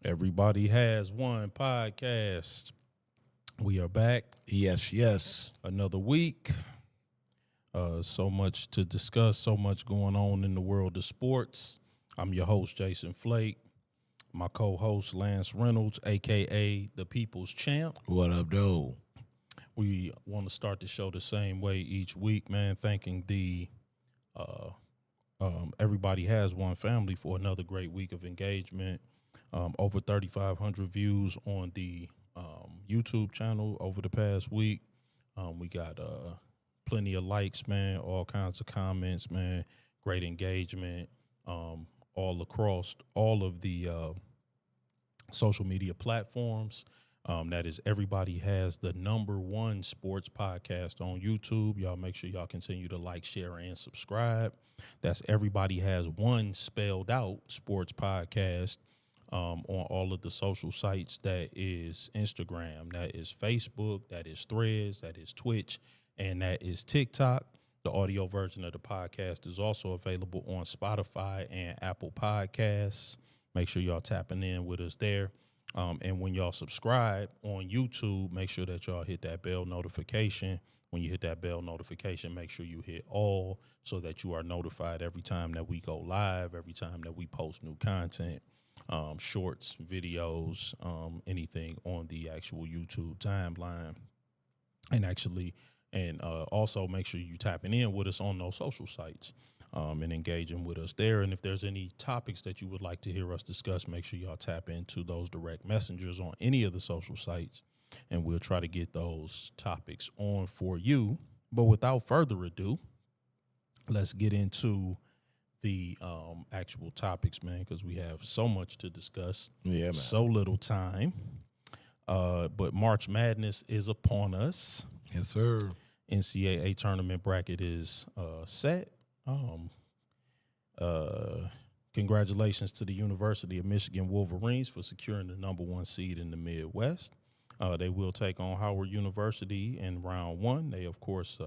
Everybody has one podcast. We are back. Yes. Another week. So much to discuss, so much going on in the world of sports. I'm your host, Jason Flake. My co-host, Lance Reynolds, a.k.a. the People's Champ. What up, though? We want to start the show the same way each week, man, thanking the Everybody Has One family for another great week of engagement. Over 3,500 views on the YouTube channel over the past week. We got plenty of likes, man, all kinds of comments, man, great engagement all across all of the social media platforms. That is Everybody Has the #1 sports podcast on YouTube. Y'all make sure y'all continue to like, share, and subscribe. That's Everybody Has One spelled out sports podcast on all of the social sites. That is Instagram, that is Facebook, that is Threads, that is Twitch, and that is TikTok. The audio version of the podcast is also available on Spotify and Apple Podcasts. Make sure y'all tapping in with us there. And when y'all subscribe on YouTube, make sure that y'all hit that bell notification. When you hit that bell notification, make sure you hit all so that you are notified every time that we go live, every time that we post new content, shorts, videos, anything on the actual YouTube timeline. And also make sure you tapping in with us on those social sites. And engaging with us there. And if there's any topics that you would like to hear us discuss, make sure y'all tap into those direct messengers on any of the social sites, and we'll try to get those topics on for you. But without further ado, let's get into the actual topics, man, because we have so much to discuss. Yeah, man. So little time. But March Madness is upon us. Yes, sir. NCAA Tournament bracket is set. Congratulations to the University of Michigan Wolverines for securing the #1 seed in the Midwest. They will take on Howard University in round one. They, of course,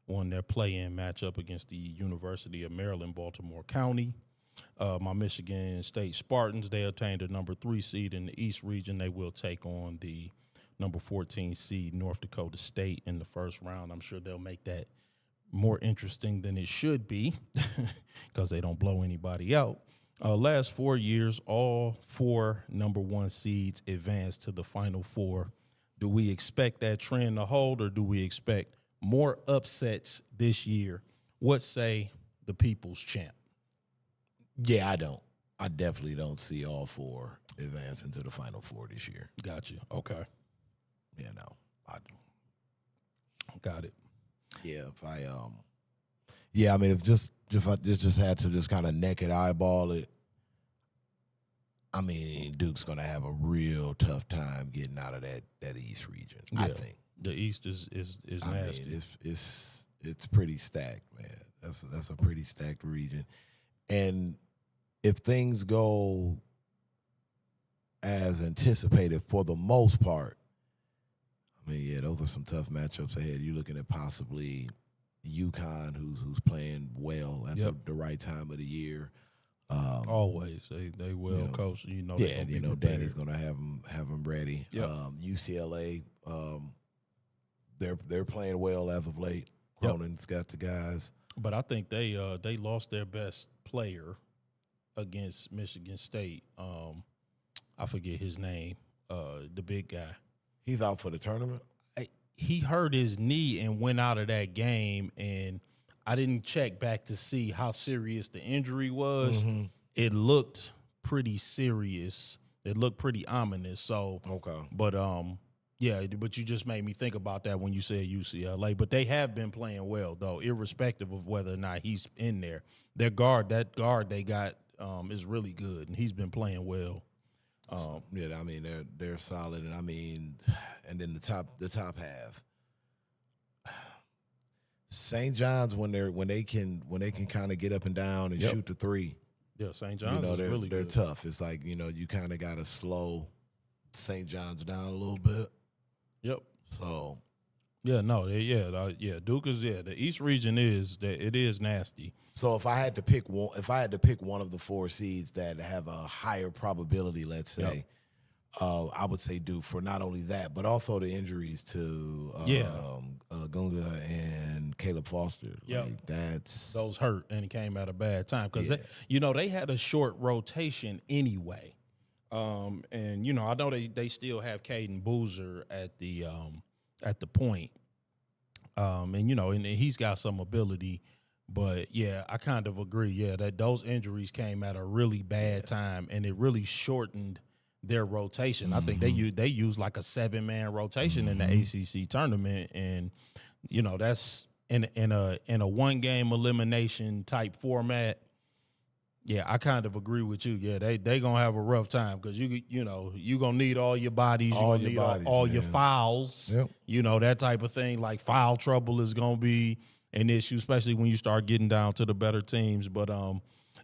won their play-in matchup against the University of Maryland, Baltimore County. My Michigan State Spartans, they obtained a #3 seed in the East region. They will take on the #14 seed North Dakota State in the first round. I'm sure they'll make that more interesting than it should be because they don't blow anybody out. Last 4 years, all 4 #1 seeds advanced to the Final Four. Do we expect that trend to hold, or do we expect more upsets this year? What say the People's Champ? Yeah, I don't. I definitely don't see all 4 advancing to the Final Four this year. Gotcha. Okay. Yeah, no, I don't. Got it. Yeah, I mean, if I just had to just kind of naked eyeball it, I mean, Duke's gonna have a real tough time getting out of that East region. Yeah. I think The East is nasty. mean, it's pretty stacked, man. That's a pretty stacked region, and if things go as anticipated for the most part, I mean, yeah, those are some tough matchups ahead. You're looking at possibly UConn, who's playing well at the right time of the year. Always, they well coached. Yeah, Danny's gonna have them ready. Yep. UCLA, they're playing well as of late. Cronin's got the guys, but I think they lost their best player against Michigan State. I forget his name. The big guy. He's out for the tournament. He hurt his knee and went out of that game, and I didn't check back to see how serious the injury was. Mm-hmm. It looked pretty serious. It looked pretty ominous. So Okay, but but you just made me think about that when you said UCLA. But they have been playing well though, irrespective of whether or not he's in there. That guard they got is really good, and he's been playing well. yeah, I mean they're solid, and I mean, and then the top half, St. John's when they can kind of get up and down and shoot the three. Yeah, St. John's is really they're good. tough. It's like you kind of got to slow St. John's down a little bit. Yep. So Duke is the East region is nasty. So if I had to pick one of the 4 seeds that have a higher probability, let's say, I would say due for not only that, but also the injuries to Gunga and Caleb Foster. Yep. Like, that's those hurt, and it came at a bad time because Yeah. they had a short rotation anyway. And I know they still have Caden Boozer at the point. And and he's got some ability, but yeah, I kind of agree. Yeah, that those injuries came at a really bad time, and it really shortened their rotation. I think they used like a 7-man rotation in the ACC tournament, and that's in a 1-game elimination type format. Yeah, I kind of agree with you. Yeah, they gonna have a rough time because you gonna need all your bodies, All you your gonna bodies, need all man. your fouls. Yep. That type of thing. Like foul trouble is gonna be an issue, especially when you start getting down to the better teams. But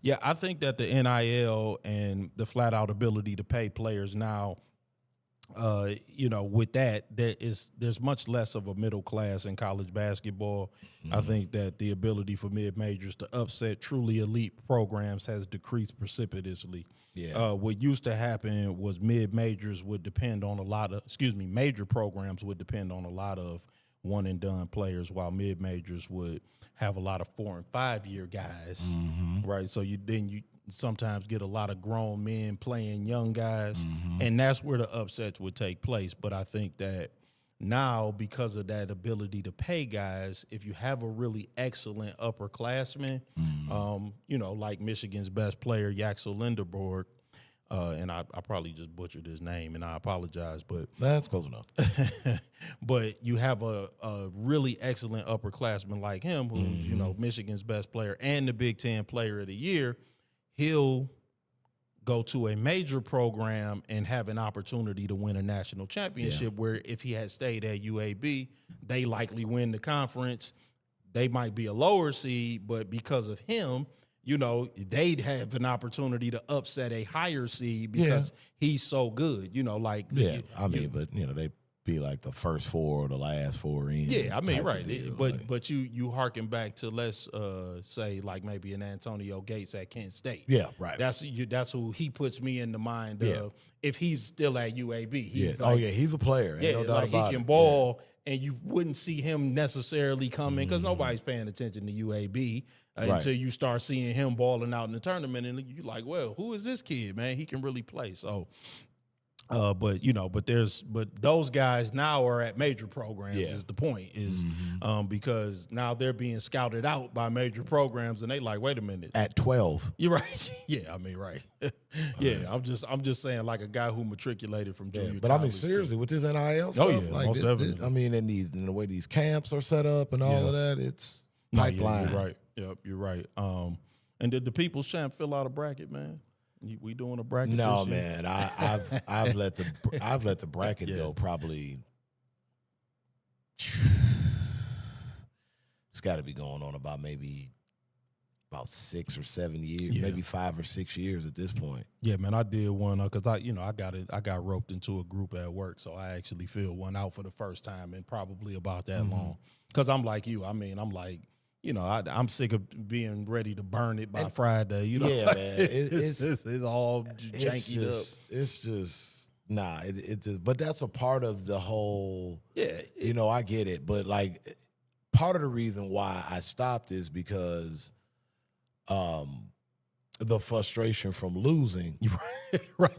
yeah, I think that the NIL and the flat out ability to pay players now, with that, there's much less of a middle class in college basketball. I think that the ability for mid majors to upset truly elite programs has decreased precipitously. Yeah. What used to happen was major programs would depend on a lot of one and done players, while mid majors would have a lot of 4 and 5 year guys, right? So you sometimes get a lot of grown men playing young guys, and that's where the upsets would take place. But I think that now, because of that ability to pay guys, if you have a really excellent upperclassman, like Michigan's best player, Yaxel Linderborg, and I probably just butchered his name, and I apologize, but That's close enough. but you have a really excellent upperclassman like him, who's Michigan's best player and the Big Ten Player of the Year. He'll go to a major program and have an opportunity to win a national championship, where if he had stayed at UAB, they likely win the conference. They might be a lower seed, but because of him, they'd have an opportunity to upset a higher seed because he's so good. But they be like the first 4 or the last 4 in. Yeah, I mean, right. But you harken back to, let's say, like maybe an Antonio Gates at Kent State. Yeah, right. That's who he puts me in the mind of. If he's still at UAB, he's he's a player. Ain't no doubt about he can it. ball, and you wouldn't see him necessarily coming because nobody's paying attention to UAB until you start seeing him balling out in the tournament, and you're like, well, who is this kid, man? He can really play. So. But those guys now are at major programs. Is the point because now they're being scouted out by major programs, and they like, wait a minute, at 12. You're right. Yeah, I mean, right. I'm just saying, like a guy who matriculated from junior. But I mean, seriously, with this NIL stuff, most definitely. I mean, in the way these camps are set up and all of that, it's pipeline. You're right. Yep, you're right. And did the People's Champ fill out a bracket, man? We doing a bracket? No, this year? man. I've let the bracket go probably. It's got to be going on about 6 or 7 years, maybe 5 or 6 years at this point. Yeah, man, I did one because I got roped into a group at work, so I actually filled one out for the first time in probably about that long. Because I'm like you. I mean, I'm like. I'm sick of being ready to burn it by Friday. Yeah, man. It's all janky up. It's just but that's a part of the whole. Yeah, I get it, but like, part of the reason why I stopped is because, the frustration from losing, right?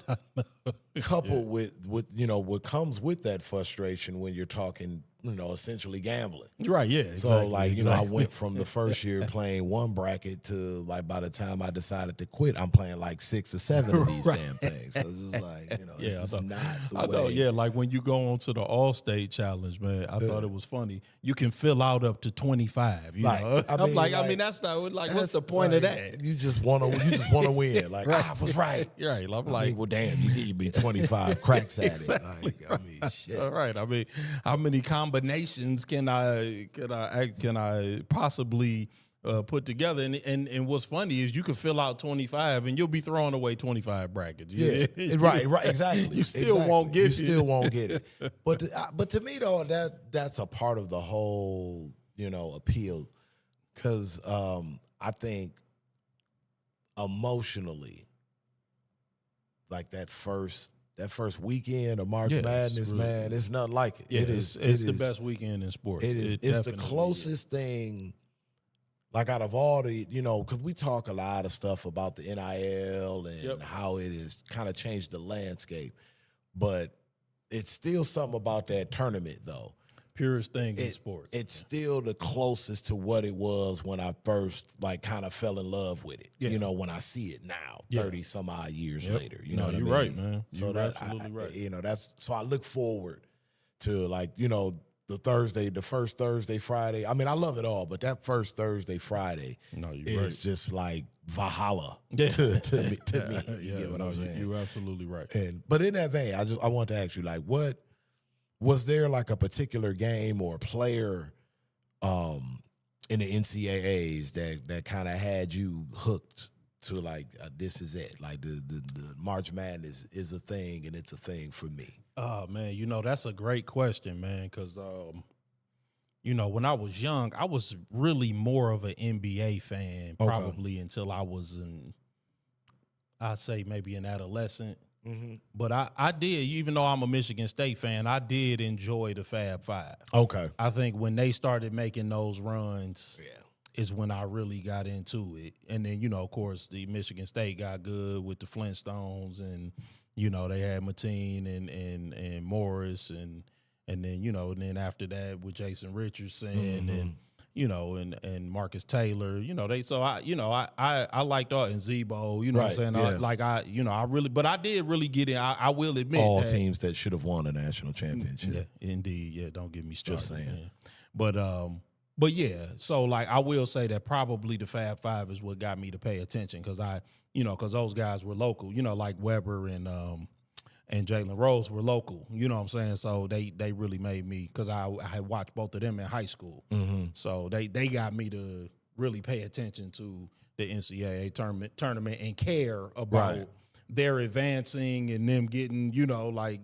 Coupled with what comes with that frustration when you're talking. Essentially gambling. Right, yeah. So, I went from the first year playing one bracket to, like, by the time I decided to quit, I'm playing like 6 or 7 of these damn things. So it's just like, it's just not the way. Yeah, like when you go on to the All-State Challenge, man, I thought it was funny. You can fill out up to 25. I mean, that's not like, what's the point of that? You just want to win. Like, I was right. Right. I'm well, damn, you be 25 cracks at it. Like, I mean, shit. All right. I mean, how many combinations can I possibly put together? And what's funny is you can fill out 25 and you'll be throwing away 25 brackets. Yeah, right, exactly. You still won't get it. Still won't get it. But to me though, that's a part of the whole appeal, because I think emotionally, like that first that first weekend of March Yeah, Madness, really, man, it's nothing like it. Yeah, It it's is the best weekend in sports. It is. It It's the definitely closest thing. Like out of all the, because we talk a lot of stuff about the NIL and how it has kind of changed the landscape, but it's still something about that tournament, though. Purest thing in sports. It's still the closest to what it was when I first kind of fell in love with it. Yeah. when I see it now, 30 some odd years later. You know what I you're mean? right, man. So you're absolutely right. that's so I look forward to the first Thursday, Friday. I mean, I love it all, but that first Thursday, Friday is just like Valhalla to me. You get what I'm saying? You're absolutely right. But in that vein, I want to ask you, what was there like a particular game or player in the NCAAs that kind of had you hooked to this is it? Like the March Madness is a thing, and it's a thing for me. Oh, man, that's a great question, man, because, when I was young, I was really more of an NBA fan probably until I was I'd say maybe an adolescent. Mm-hmm. But I did, even though I'm a Michigan State fan, I did enjoy the Fab Five. Okay. I think when they started making those runs is when I really got into it. And then, of course, the Michigan State got good with the Flintstones and – they had Mateen and Morris and then and then after that with Jason Richardson and Marcus Taylor, I liked all and Zebo, what I'm saying? Yeah. I really, but I did really get in. I will admit all teams that should have won a national championship. Yeah, indeed. Yeah, don't get me started. Just saying. Man. But yeah, so I will say that probably the Fab Five is what got me to pay attention because because those guys were local, like Weber and Jalen Rose were local, you know what I'm saying? So they really made me, because I had watched both of them in high school. Mm-hmm. So they got me to really pay attention to the NCAA tournament and care about their advancing and them getting,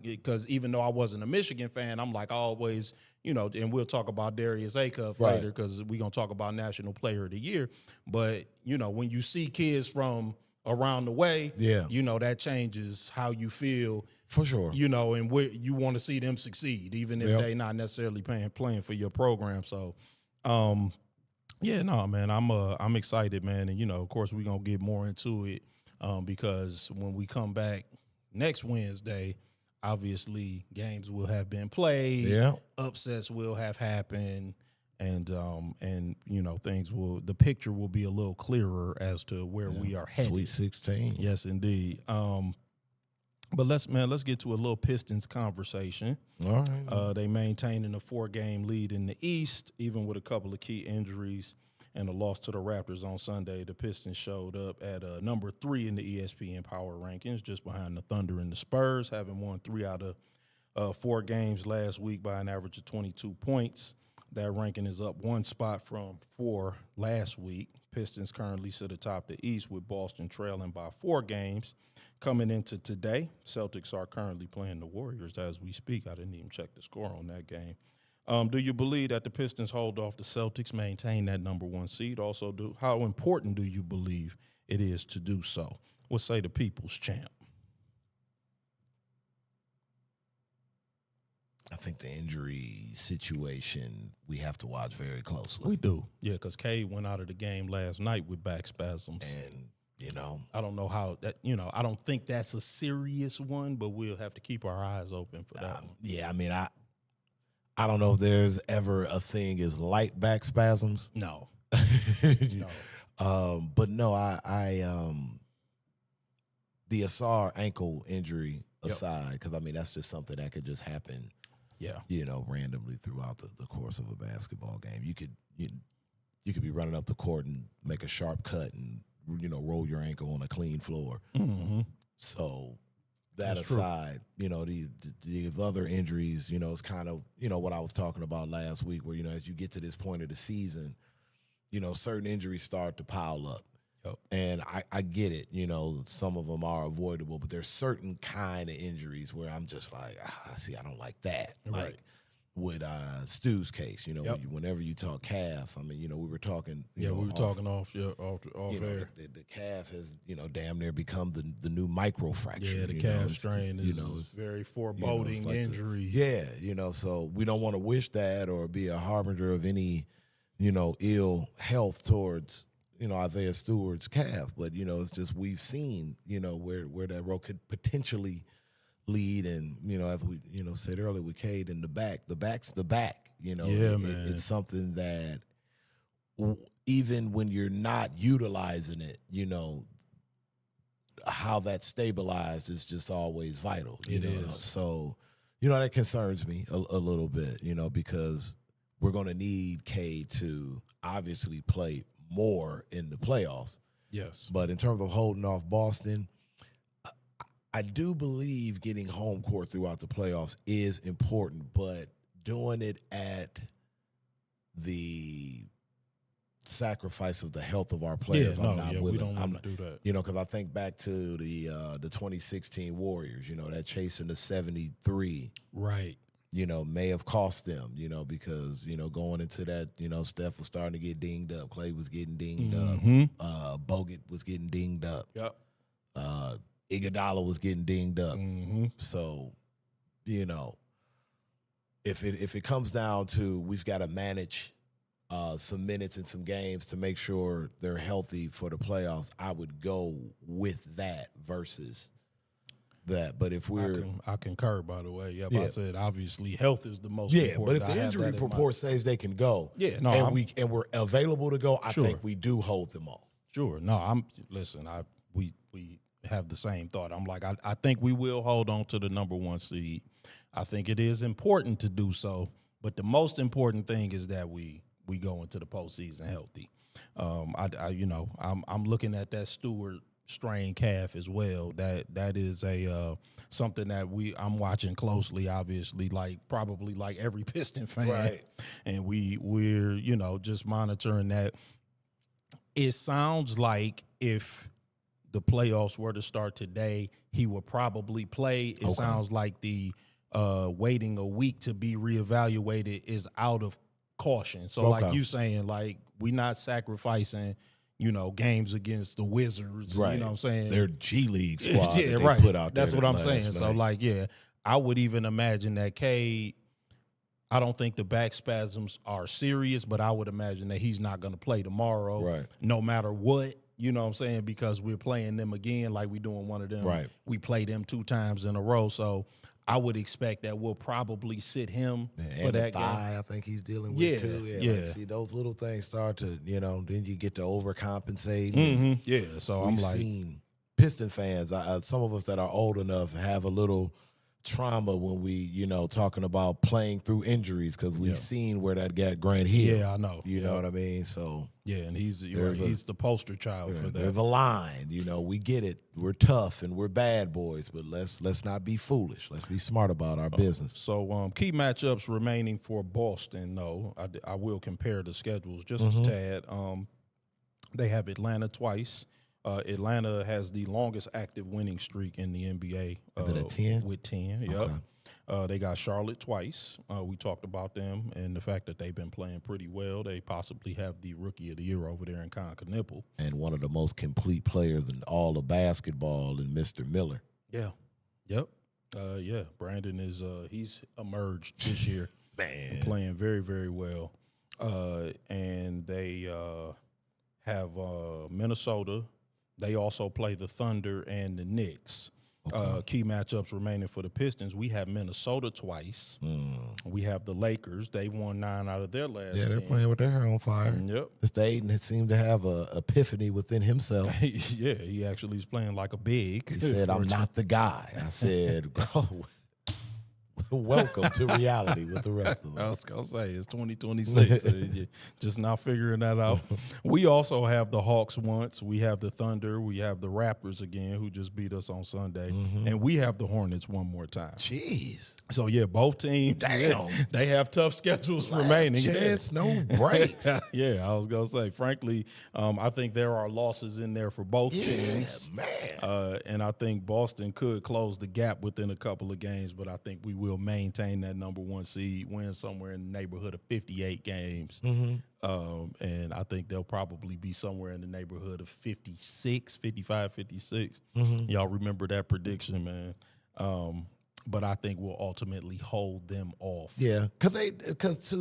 because even though I wasn't a Michigan fan, I'm always, and we'll talk about Darius Acuff later because we're going to talk about National Player of the Year. But, when you see kids from around the way, that changes how you feel. For sure. And you want to see them succeed, even if they're not necessarily playing for your program. So, man, I'm excited, man. And, of course, we're going to get more into it because when we come back next Wednesday, obviously games will have been played, upsets will have happened, and the picture will be a little clearer as to where we are headed. Sweet 16. Yes, indeed. But let's get to a little Pistons conversation. All right. They maintaining a 4-game lead in the East, even with a couple of key injuries and a loss to the Raptors on Sunday. The Pistons showed up at number 3 in the ESPN Power Rankings, just behind the Thunder and the Spurs, having won 3 out of 4 games last week by an average of 22 points. That ranking is up 1 spot from 4 last week. Pistons currently sit atop the East with Boston trailing by 4 games. Coming into today, Celtics are currently playing the Warriors as we speak. I didn't even check the score on that game. Do you believe that the Pistons hold off the Celtics, maintain that number 1 seed? Also, how important do you believe it is to do so? We'll say the people's champ. I think the injury situation we have to watch very closely. We do. Yeah, because K went out of the game last night with back spasms. And, I don't know how that, I don't think that's a serious one, but we'll have to keep our eyes open for that one. Yeah, I mean, I don't know if there's ever a thing as light back spasms. No. No. But no, the Asar ankle injury aside, because, that's just something that could just happen. Yeah, randomly throughout the course of a basketball game. You could be running up the court and make a sharp cut and roll your ankle on a clean floor. Mm-hmm. So that That's aside, the other injuries, it's kind of what I was talking about last week, where as you get to this point of the season, certain injuries start to pile up. Yep. And I get it, some of them are avoidable, but there's certain kind of injuries where I'm just like, I don't like that. Right. Like with Stu's case, Yep. whenever you talk calf, I mean, we were talking. We were talking off air. The calf has, damn near become the new microfracture. Yeah, the calf strain is it's very foreboding like injury. So we don't want to wish that or be a harbinger of any, ill health towards, Isaiah Stewart's calf. But, it's just we've seen, where that road could potentially lead, and as we said earlier with Cade in the back's the back. Man. It's something that even when you're not utilizing it, how that's stabilized is just always vital. It is. So that concerns me a little bit. Because we're going to need Cade to obviously play more in the playoffs. Yes, but in terms of holding off Boston, I do believe getting home court throughout the playoffs is important, but doing it at the sacrifice of the health of our players, I'm not willing. We don't want to do that. Because I think back to the 2016 Warriors, that chasing the 73, right? May have cost them, because going into that, Steph was starting to get dinged up, Clay was getting dinged up, Bogut was getting dinged up. Yep. Iguodala was getting dinged up. Mm-hmm. So, if it comes down to we've got to manage some minutes in some games to make sure they're healthy for the playoffs, I would go with that versus that. But if I concur, by the way. I said obviously health is the most important. Yeah, but if the injury report says they can go, and we're available to go, I think we do hold them all. Sure. No, we have the same thought. I'm like, I think we will hold on to the number 1 seed. I think it is important to do so, but the most important thing is that we go into the postseason healthy. I'm looking at that Stewart strained calf as well. That is a something that I'm watching closely. Obviously, probably like every Piston fan, right? And we're just monitoring that. It sounds like if the playoffs were to start today, he would probably play. It sounds like the waiting a week to be reevaluated is out of caution. So like you saying, we're not sacrificing, games against the Wizards. Right. You know what I'm saying? Their G League squad yeah, that they right. put out there. That's what I'm saying. Night. So I would even imagine that Cade, I don't think the back spasms are serious, but I would imagine that he's not going to play tomorrow, right? No matter what. You know what I'm saying? Because we're playing them again like we're doing one of them. Right. We play them 2 times in a row. So I would expect that we'll probably sit him for that game. I think he's dealing with too. Yeah. See, those little things start to, then you get to overcompensate. Mm-hmm. Yeah. So we've seen Piston fans, some of us that are old enough have a little trauma when we, talking about playing through injuries because we've seen where that got Grant Hill. Yeah, I know. You know what I mean? So and he's the poster child for that. There's a line, we get it. We're tough and we're bad boys, but let's not be foolish. Let's be smart about our business. So key matchups remaining for Boston, though. I will compare the schedules just a tad. They have Atlanta twice. Atlanta has the longest active winning streak in the NBA. At 10? With 10, yep. They got Charlotte twice. We talked about them and the fact that they've been playing pretty well. They possibly have the Rookie of the Year over there in Knipple. And one of the most complete players in all of basketball in Mr. Miller. Yeah. Yep. Brandon is he's emerged this year. Man. Playing very, very well. And they have Minnesota. They also play the Thunder and the Knicks. Key matchups remaining for the Pistons. We have Minnesota twice. We have the Lakers. They won 9 out of their last 10. They're playing with their hair on fire. Yep. Mr. Aiden seemed to have an epiphany within himself. Yeah, he actually is playing like a big. He said, I'm not the guy. I said, welcome to reality with the rest of us. I was going to say, it's 2026. You're just not figuring that out. We also have the Hawks once. We have the Thunder. We have the Raptors again, who just beat us on Sunday. And we have the Hornets one more time. Jeez. So, both teams, they have tough schedules remaining. Chance, no breaks. I was going to say, frankly, I think there are losses in there for both teams. Man. And I think Boston could close the gap within a couple of games, but I think we will maintain that number one seed, win somewhere in the neighborhood of 58 games. And I think they'll probably be somewhere in the neighborhood of 55, 56. Y'all remember that prediction, man. But I think we'll ultimately hold them off. Yeah, because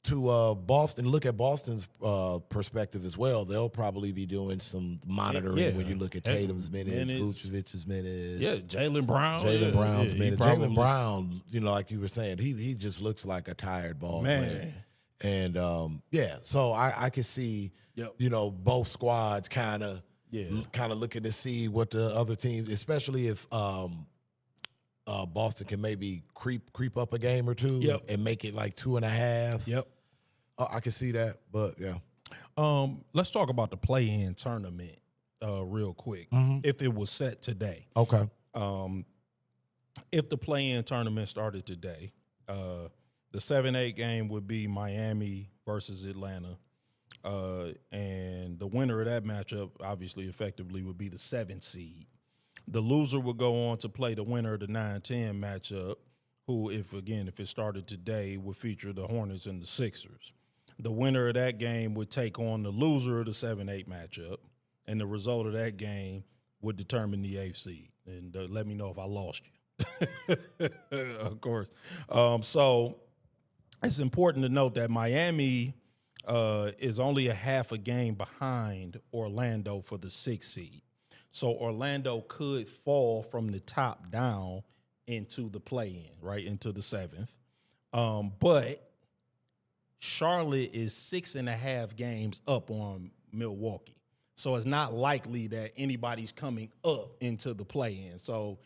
to Boston, look at Boston's perspective as well. They'll probably be doing some monitoring when you look at Tatum's minutes, Vucevic's minutes. Yeah, Jaylen Brown's minutes. Jaylen Brown, like you were saying, he just looks like a tired ball player. And so I can see, both squads kind of looking to see what the other teams, especially if Boston can maybe creep up a game or two and make it like 2.5. Yep. I can see that, but yeah. Let's talk about the play-in tournament real quick. If it was set today. Okay. If the play-in tournament started today, the 7-8 game would be Miami versus Atlanta. And the winner of that matchup, obviously, effectively, would be the 7th seed. The loser would go on to play the winner of the 9-10 matchup, who, if it started today, would feature the Hornets and the Sixers. The winner of that game would take on the loser of the 7-8 matchup, and the result of that game would determine the 8th seed. And let me know if I lost you. Of course. So it's important to note that Miami is only a half a game behind Orlando for the 6th seed. So Orlando could fall from the top down into the play-in, right, into the 7th. But Charlotte is 6.5 games up on Milwaukee. So it's not likely that anybody's coming up into the play-in. So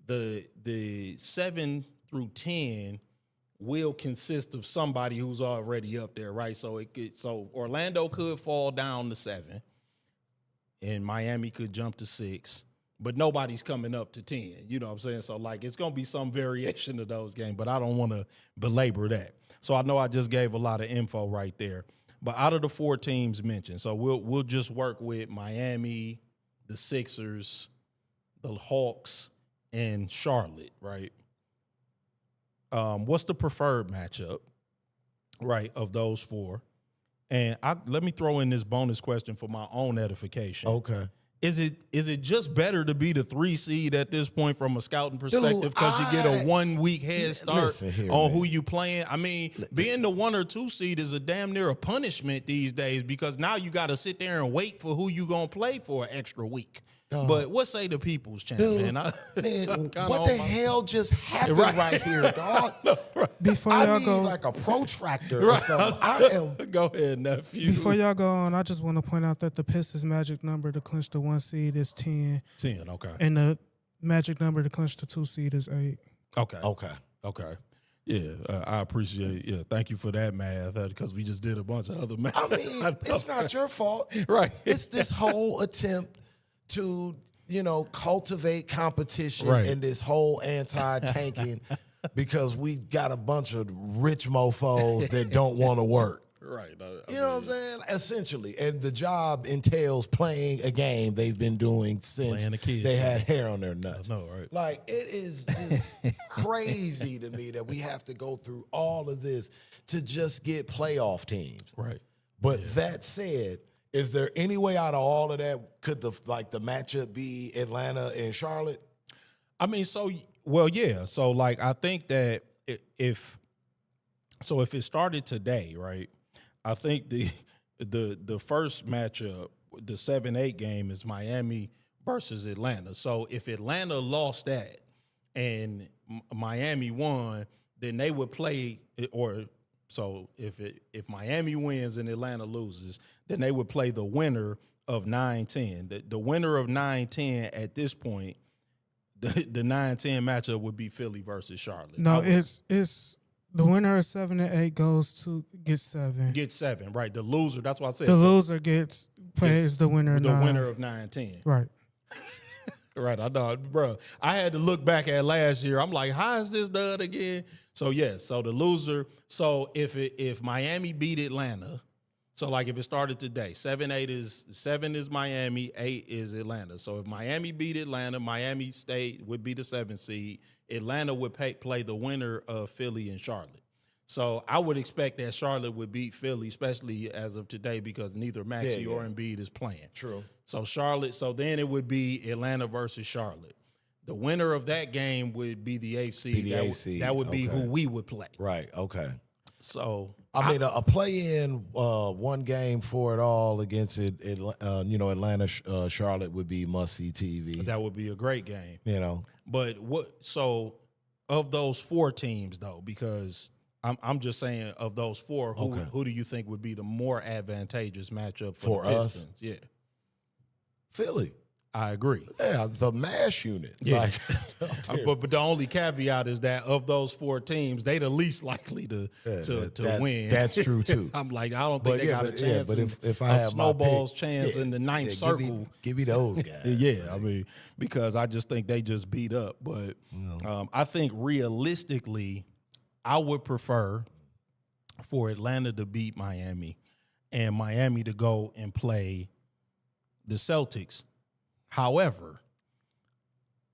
the 7 through 10 will consist of somebody who's already up there, right? So Orlando could fall down to 7, and Miami could jump to 6, but nobody's coming up to 10. You know what I'm saying? So, it's going to be some variation of those games, but I don't want to belabor that. So I know I just gave a lot of info right there. But out of the 4 teams mentioned, so we'll just work with Miami, the Sixers, the Hawks, and Charlotte, right? What's the preferred matchup, right, of those 4? And let me throw in this bonus question for my own edification. Okay. Is it just better to be the 3 seed at this point from a scouting perspective because you get a 1 week head start on who you playing? I mean, being the 1 or 2 seed is a damn near a punishment these days because now you got to sit there and wait for who you gonna play for an extra week. But what say the people's champ, man? What the hell just happened right here, dog? Before y'all go, like a protractor or something. Go ahead, nephew. Before y'all go on, I just want to point out that the Pistons' magic number to clinch the 1 seed is 10. 10, okay. And the magic number to clinch the 2 seed is 8. Okay. Yeah, I appreciate it. Yeah, thank you for that math because we just did a bunch of other math. I mean, it's not your fault. Right. It's this whole attempt to, cultivate competition in this whole anti-tanking because we got a bunch of rich mofos that don't want to work. Right. You know what I'm saying? Essentially. And the job entails playing a game they've been doing since they had hair on their nuts. I know, right? Like, it is just crazy to me that we have to go through all of this to just get playoff teams. Right. But that said, is there any way out of all of that could the matchup be Atlanta and Charlotte? I mean, yeah. So I think that if it started today, right? I think the first matchup, the 7-8 game, is Miami versus Atlanta. So if Atlanta lost that and Miami won, then they would play So if Miami wins and Atlanta loses, then they would play the winner of 9-10. The winner of 9-10 at this point, the 9-10 matchup would be Philly versus Charlotte. No, it's the winner of 7 and 8 gets 7. Get 7, right? The loser. That's why I said the loser plays the winner. The winner of 9-10. Right. Right, I know, bro. I had to look back at last year. I'm like, how is this done again? So the loser. So if Miami beat Atlanta, So like if it started today, 7 is Miami, 8 is Atlanta. So if Miami beat Atlanta, Miami State would be the 7th seed. Atlanta would play the winner of Philly and Charlotte. So I would expect that Charlotte would beat Philly, especially as of today, because neither Maxey or Embiid is playing. True. So so then it would be Atlanta versus Charlotte. The winner of that game would be the 8th seed. That would be who we would play. Right. Okay. So I mean, a play-in one game for it all against Atlanta, Charlotte would be must-see TV. That would be a great game. But so of those 4 teams though, because I'm just saying of those 4, who do you think would be the more advantageous matchup for the Pistons? Us? Yeah, Philly. I agree. Yeah, the MASH unit. Yeah. But the only caveat is that of those 4 teams, they the least likely to win. That's true too. I'm like, I don't think they got a chance. Yeah, but if I have snowball's chance in the 9th circle, give me those guys. I mean, because I just think they just beat up. But I think realistically, I would prefer for Atlanta to beat Miami and Miami to go and play the Celtics. However,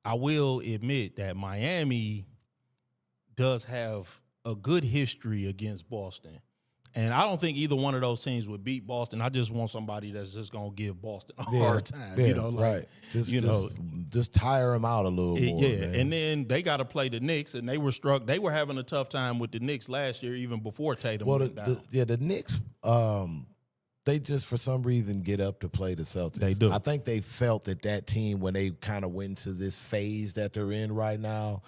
I will admit that Miami does have a good history against Boston. And I don't think either one of those teams would beat Boston. I just want somebody that's just going to give Boston a hard time. Right. Just tire them out a little more. Yeah, man. and then they got to play the Knicks, and they were having a tough time with the Knicks last year, even before Tatum went down. The Knicks, they just for some reason get up to play the Celtics. They do. I think they felt that team, when they kind of went to this phase that they're in right now,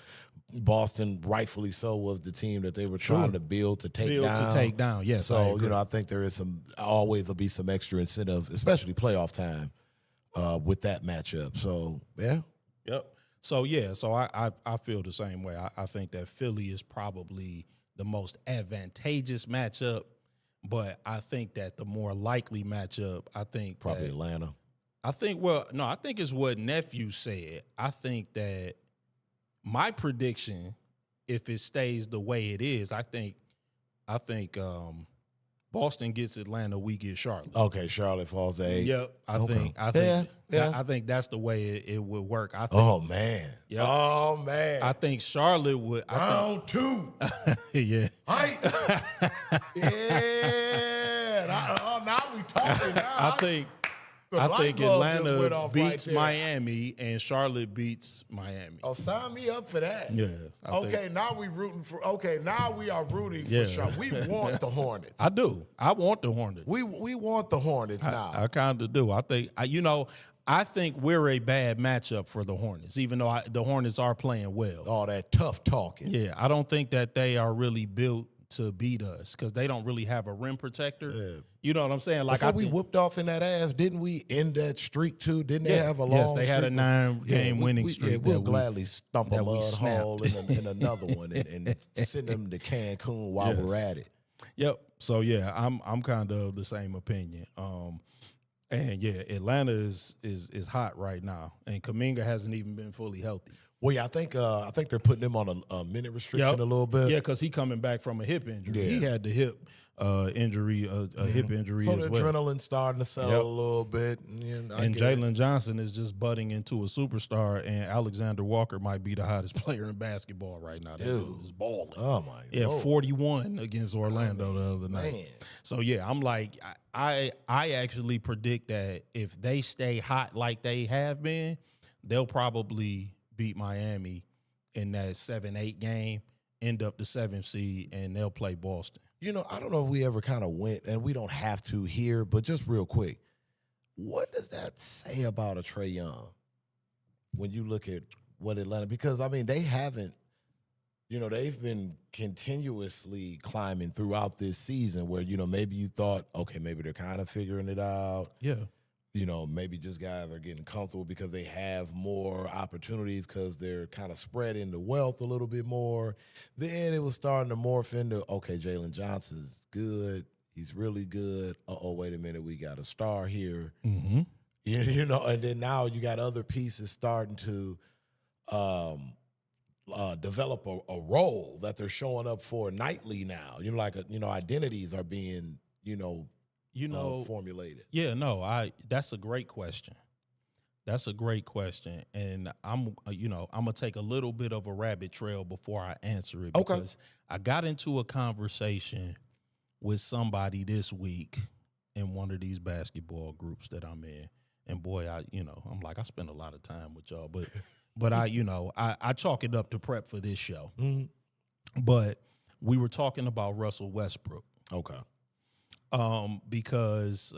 Boston, rightfully so, was the team that they were trying to build to take down. Yes. So I think there is always will be some extra incentive, especially playoff time, with that matchup. So yeah. Yep. So I feel the same way. I think that Philly is probably the most advantageous matchup. But I think that the more likely matchup, Probably Atlanta. I think it's what Nephew said. I think that my prediction, if it stays the way it is, I think Boston gets Atlanta, we get Charlotte. Okay, Charlotte falls to 8. Yep. I think that's the way it would work. I think, oh man. Yep. Oh man. I think Charlotte would. Round 2. Yeah. Right. Yeah. Now we talking. Now I think Atlanta beats Miami and Charlotte beats Miami. Oh, sign me up for that. Yeah. Now we are rooting for Charlotte. We want the Hornets. I do. I want the Hornets. We want the Hornets now. I kind of do. I think we're a bad matchup for the Hornets, even though the Hornets are playing well. All that tough talking. Yeah, I don't think that they are really built to beat us because they don't really have a rim protector. Yeah. You know what I'm saying? Like, we whooped off in that ass, didn't we end that streak too? Didn't they have a long streak? Yes, they had a 9-game winning streak. Yeah, we'll gladly stump a mud hole in another one and send them to Cancun while we're at it. Yep. So I'm kind of the same opinion. And Atlanta is hot right now, and Kuminga hasn't even been fully healthy. Well, yeah, I think they're putting him on a minute restriction a little bit. Yeah, because he coming back from a hip injury. Yeah. He had the hip injury, hip injury so as the well. adrenaline starting to settle a little bit. And Jalen Johnson is just budding into a superstar, and Alexander Walker might be the hottest player in basketball right now. That dude is balling. Oh, my Lord. 41 against Orlando the other night. Man. So, I'm like, I actually predict that if they stay hot like they have been, they'll probably beat Miami in that 7-8 game, end up the 7th seed, and they'll play Boston. I don't know if we ever kind of went, and we don't have to here, but just real quick, what does that say about a Trae Young when you look at what Atlanta, because, they haven't, they've been continuously climbing throughout this season where, maybe you thought, okay, maybe they're kind of figuring it out. Yeah. Maybe just guys are getting comfortable because they have more opportunities because they're kind of spreading the wealth a little bit more. Then it was starting to morph into, okay, Jalen Johnson's good. He's really good. Wait a minute. We got a star here. Mm-hmm. And then now you got other pieces starting to develop a role that they're showing up for nightly now. Identities are being, formulated? Yeah, no, that's a great question. That's a great question, and I'm gonna take a little bit of a rabbit trail before I answer it Okay. because I got into a conversation with somebody this week in one of these basketball groups that I'm in, and boy, I'm like I spend a lot of time with y'all, but I chalk it up to prep for this show. Mm-hmm. But we were talking about Russell Westbrook. Okay. Because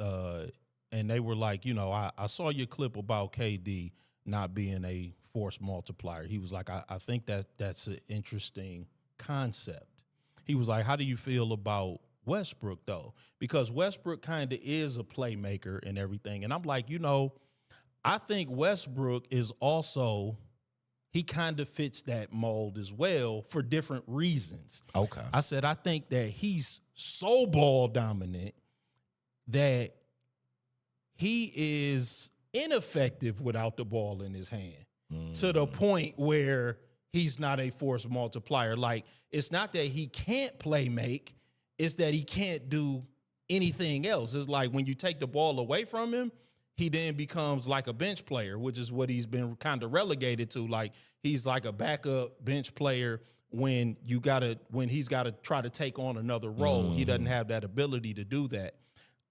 and they were like, I saw your clip about KD not being a force multiplier. He was like, I think that's an interesting concept. He was like, how do you feel about Westbrook, though? Because Westbrook kind of is a playmaker and everything. And I'm like, I think Westbrook is also, he kind of fits that mold as well for different reasons. Okay. I said, I think that he's so ball dominant that he is ineffective without the ball in his hand to the point where he's not a force multiplier. Like, it's not that he can't play make, it's that he can't do anything else. It's like when you take the ball away from him, he then becomes like a bench player, which is what he's been kind of relegated to. Like, he's like a backup bench player when he's got to try to take on another role. He doesn't have that ability to do that.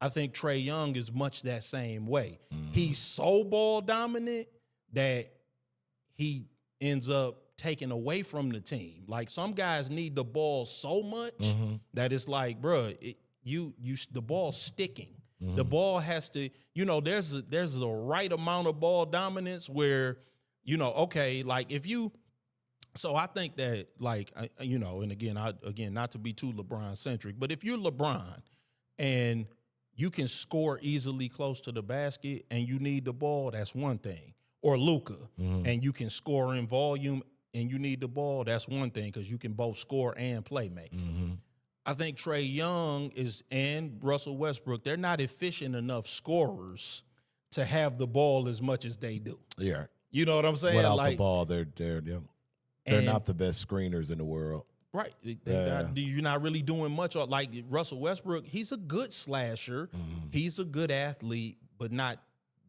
I think Trae Young is much that same way. He's so ball dominant that he ends up taking away from the team. Like, some guys need the ball so much that it's like, bro, the ball's sticking. The ball has to, there's a right amount of ball dominance where, okay, like if you. So I think that, like, and again, not to be too LeBron centric, but if you're LeBron and you can score easily close to the basket and you need the ball, that's one thing. Or Luka, and you can score in volume and you need the ball, that's one thing because you can both score and play make. I think Trae Young and Russell Westbrook, they're not efficient enough scorers to have the ball as much as they do. Yeah. You know what I'm saying? Without the ball, they're not the best screeners in the world. Right. You're not really doing much. Like Russell Westbrook, he's a good slasher. He's a good athlete, but not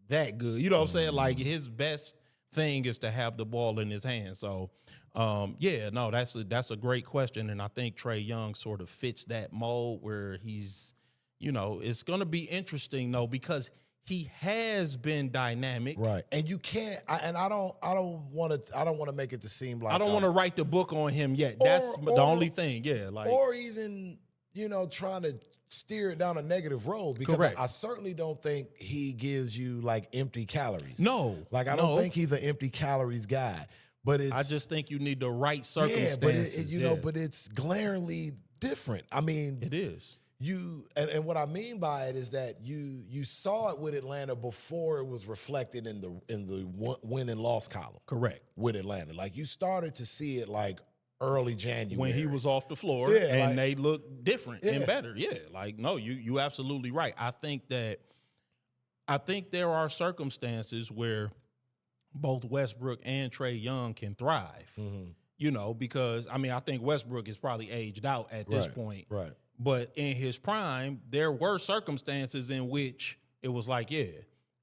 that good. You know what I'm saying? Like, his best thing is to have the ball in his hand. So, that's a great question. And I think Trae Young sort of fits that mold where he's, it's going to be interesting, though, because he has been dynamic, right? And you can't. I don't want to make it to seem like I don't want to write the book on him yet. That's the only thing. Yeah, like, or even trying to steer it down a negative road because correct. I certainly don't think he gives you like empty calories. No, like I don't think he's an empty calories guy. But I just think you need the right circumstances. Yeah, but it's glaringly different. I mean, it is. And what I mean by it is that you saw it with Atlanta before it was reflected in the win and loss column. Correct. With Atlanta, like you started to see it like early January when he was off the floor, and they looked different and better. Yeah, like no, you absolutely right. I think there are circumstances where both Westbrook and Trae Young can thrive. Because I think Westbrook is probably aged out at this point. Right. But in his prime, there were circumstances in which it was like,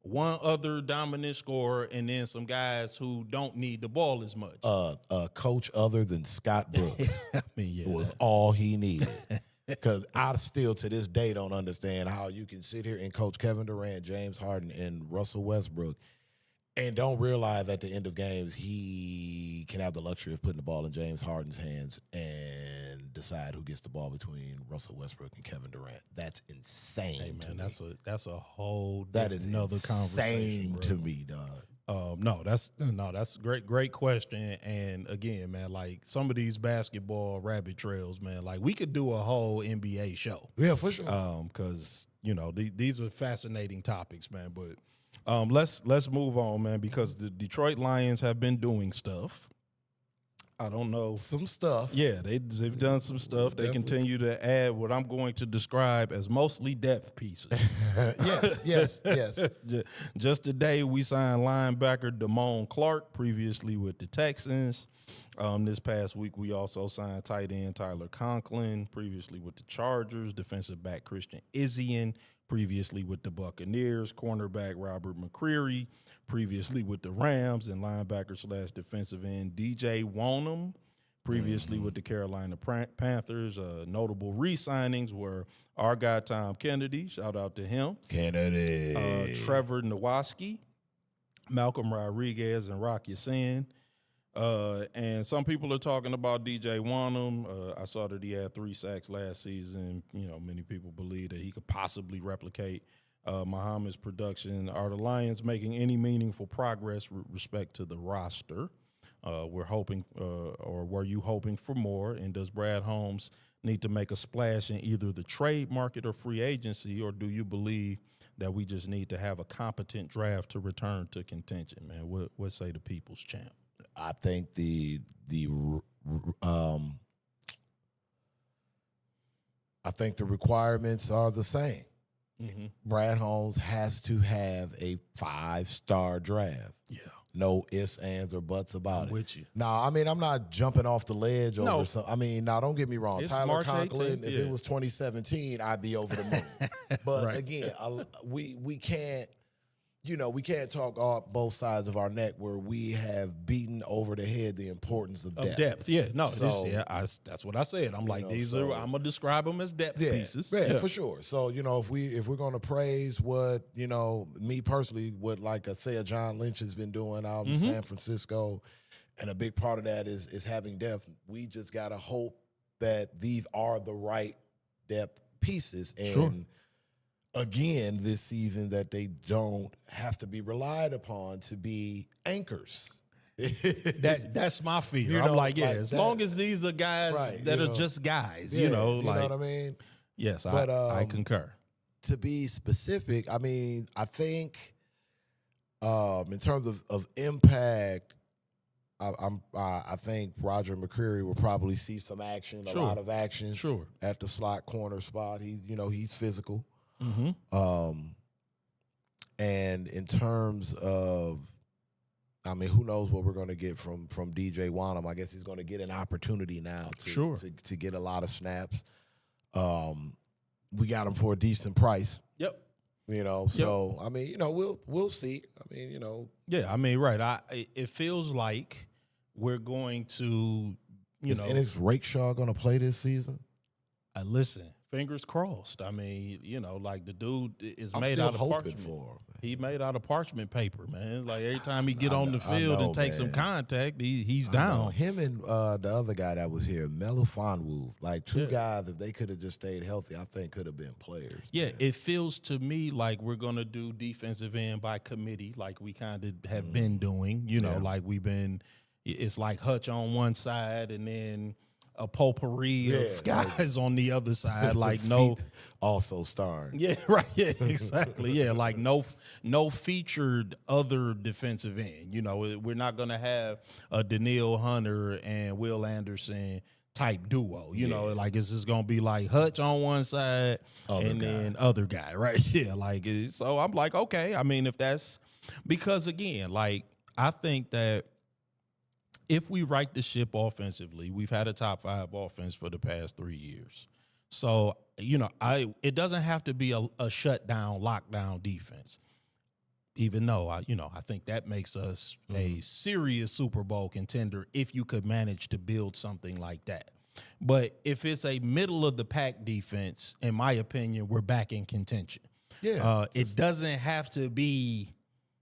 one other dominant scorer and then some guys who don't need the ball as much. A coach other than Scott Brooks was all he needed. Because I still to this day don't understand how you can sit here and coach Kevin Durant, James Harden, and Russell Westbrook and don't realize at the end of games he can have the luxury of putting the ball in James Harden's hands and decide who gets the ball between Russell Westbrook and Kevin Durant. That's insane. Hey man, to me. that's a whole that is another insane conversation to me, dog. No, that's a great question. And again, man, like some of these basketball rabbit trails, man, like we could do a whole NBA show. Yeah, for sure. Because these are fascinating topics, man. But let's move on, man, because the Detroit Lions have been doing stuff. I don't know. Some stuff. Yeah, they've done some stuff. They continue to add what I'm going to describe as mostly depth pieces. Yes. Just today, we signed linebacker Damone Clark, previously with the Texans. This past week, we also signed tight end Tyler Conklin, previously with the Chargers, defensive back Christian Izzian, previously with the Buccaneers, cornerback Robert McCreary, previously with the Rams, and linebacker / defensive end DJ Wanham, previously with the Carolina Panthers. Notable re-signings were our guy Tom Kennedy, shout out to him. Kennedy. Trevor Nowaski, Malcolm Rodriguez, and Rock Ya-Sin. And some people are talking about DJ Wanham. I saw that he had 3 sacks last season. Many people believe that he could possibly replicate Muhammad's production. Are the Lions making any meaningful progress with respect to the roster? We're hoping, or were you hoping for more? And does Brad Holmes need to make a splash in either the trade market or free agency, or do you believe that we just need to have a competent draft to return to contention, man? What say the people's champ? I think the requirements are the same. Mm-hmm. Brad Holmes has to have a 5-star draft. Yeah. No ifs, ands, or buts about it. With you. No, I mean, I'm not jumping off the ledge over No. something. I mean, now don't get me wrong. It's Tyler March Conklin, 18th, if yeah. it was 2017, I'd be over the moon. But Right. again, we can't, we can't talk off both sides of our neck where we have beaten over the head the importance of depth. Yeah. No, So- that's what I said. I'm like, I'm going to describe them as depth Yeah, pieces. yeah, for sure. So, if we're going to praise what, me personally, what say a John Lynch has been doing out in San Francisco, and a big part of that is having depth, we just got to hope that these are the right depth pieces. And Sure. again, this season, that they don't have to be relied upon to be anchors. That's my fear. You I'm know, like, like long as these are guys Right, that you are know. just guys, Yeah, you know what I mean? Yes, But, I concur. To be specific, I mean, I think in terms of impact, I think Roger McCreary will probably see some action, a Sure. lot of action Sure. at the slot corner spot. He's physical. Mm-hmm. And in terms of, I mean, who knows what we're going to get from DJ Wanham. I guess he's going to get an opportunity now to get a lot of snaps. We got him for a decent price. Yep. So I mean, we'll see. I mean, Yeah, I mean, right. It feels like we're going to, is Rakeshaw going to play this season? listen, fingers crossed. I mean, like the dude is I'm made still out of hoping parchment. for him. He made out of parchment paper, man. Like every time he get I on the field know, and take some man. contact, he's I know. down. Him and the other guy that was here, Melifonwu, like two guys, if they could have just stayed healthy, I think could have been players. Yeah, man. it feels to me like we're going to do defensive end by committee like we kind of have been doing, like it's like Hutch on one side and then a potpourri of guys on the other side, like no. Feet also starring. Yeah, right. Yeah, exactly. Yeah, like no featured other defensive end. We're not going to have a Daniil Hunter and Will Anderson type duo. Like it's just going to be like Hutch on one side then other guy, right? Yeah, like so I'm like, okay. I mean, if that's because again, like I think that if we right the ship offensively, we've had a top 5 offense for the past 3 years. So, it doesn't have to be a shutdown, lockdown defense. Even though I think that makes us a serious Super Bowl contender if you could manage to build something like that. But if it's a middle of the pack defense, in my opinion, we're back in contention. Yeah. It doesn't have to be,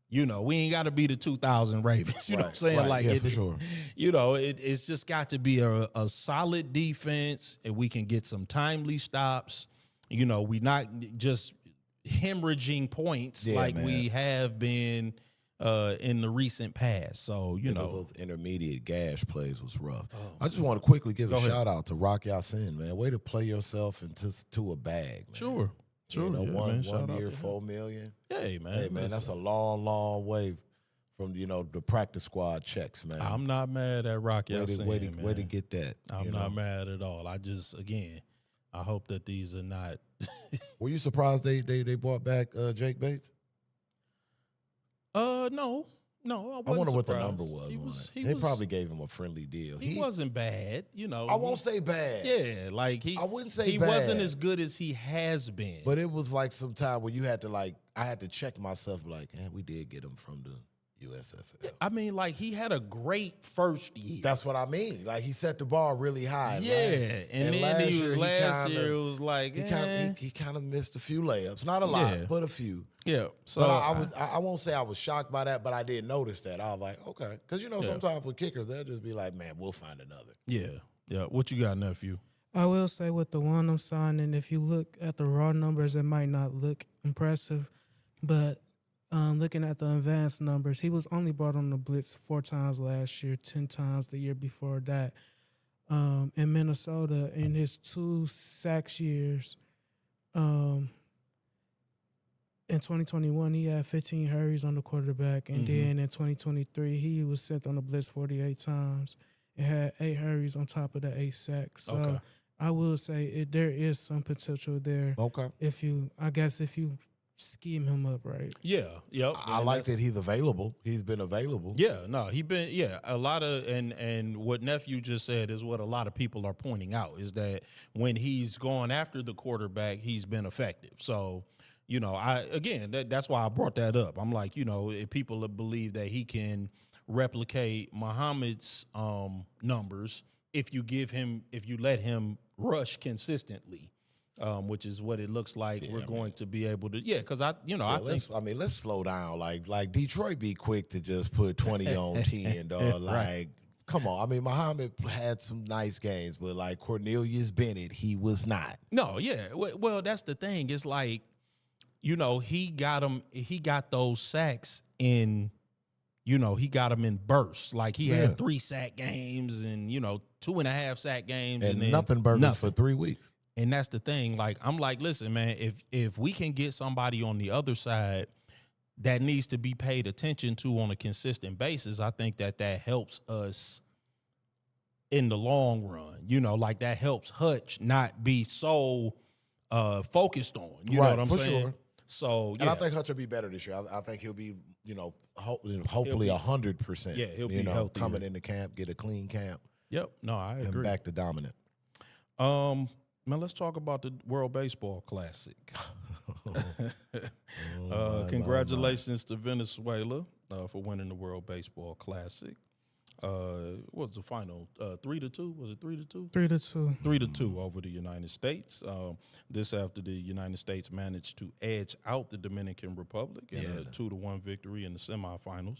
we ain't got to be the 2000 Ravens. You know what I'm saying? Right. Like, Yeah, for sure. It's just got to be a solid defense, and we can get some timely stops. We not just hemorrhaging points we have been in the recent past. So, those intermediate gash plays was rough. I just want to quickly give a shout out to Rock Ya-Sin, man. Way to play yourself into a bag, man. Sure. One Shout out year, to him. $4 million. Hey, man. Hey, man, that's a long, long way from the practice squad checks, man. I'm not mad at Rock Ya-Sin, way man. to get that. I'm not mad at all. I just, again, I hope that these are not. Were you surprised they brought back Jake Bates? No, No, I wonder what the surprised. number was. He They was, probably gave him a friendly deal. He wasn't bad, you know. I won't say bad. Yeah, like I wouldn't say he bad. wasn't as good as he has been. But it was like some time where you had to I had to check myself, like, we did get him from the USFL. I mean, like, he had a great first year. That's what I mean. Like, he set the bar really high. Yeah, and then last year it was like he kind of missed a few layups, not a lot, but a few. Yeah. So but I won't say I was shocked by that, but I did notice that. I was like, okay, because sometimes with kickers they'll just be like, man, we'll find another. Yeah. What you got, nephew? I will say with the one I'm signing, if you look at the raw numbers, it might not look impressive, but looking at the advanced numbers, he was only brought on the blitz 4 times last year, 10 times the year before that. In Minnesota, in his 2 sacks years, in 2021, he had 15 hurries on the quarterback, and then in 2023, he was sent on the blitz 48 times and had 8 hurries on top of the 8 sacks. So I will say there is some potential there. Okay. If you scheme him up right. Yeah, yep. I like that he's available. He's been available. Yeah, no, a lot of and what nephew just said is what a lot of people are pointing out is that when he's gone after the quarterback, he's been effective. So, that's why I brought that up. I'm like, if people believe that he can replicate Muhammad's numbers if you let him rush consistently. Which is what it looks like we're going to be able to. Yeah, because I think. Let's slow down. Like Detroit be quick to just put 20 on 10, dog. Like, come on. I mean, Muhammad had some nice games, but like Cornelius Bennett, he was not. No, yeah. Well, that's the thing. It's like, he got those sacks in. He got them in bursts. Like he had 3 sack games and 2.5 sack games, and then nothing burgers for 3 weeks. And that's the thing. Like, I'm like, listen, man, if we can get somebody on the other side that needs to be paid attention to on a consistent basis, I think that helps us in the long run. Like that helps Hutch not be so focused on. You know what I'm saying? Sure. So, and I think Hutch will be better this year. I think he'll be, hopefully 100%. Yeah, he'll be healthy. Coming into camp, get a clean camp. Yep. No, I agree. And back to dominant. Man, let's talk about the World Baseball Classic. Congratulations to Venezuela for winning the World Baseball Classic. What was the final? 3-2? Was it 3-2? 3-2. 3-2 over the United States. This after the United States managed to edge out the Dominican Republic in a 2-1 victory in the semifinals.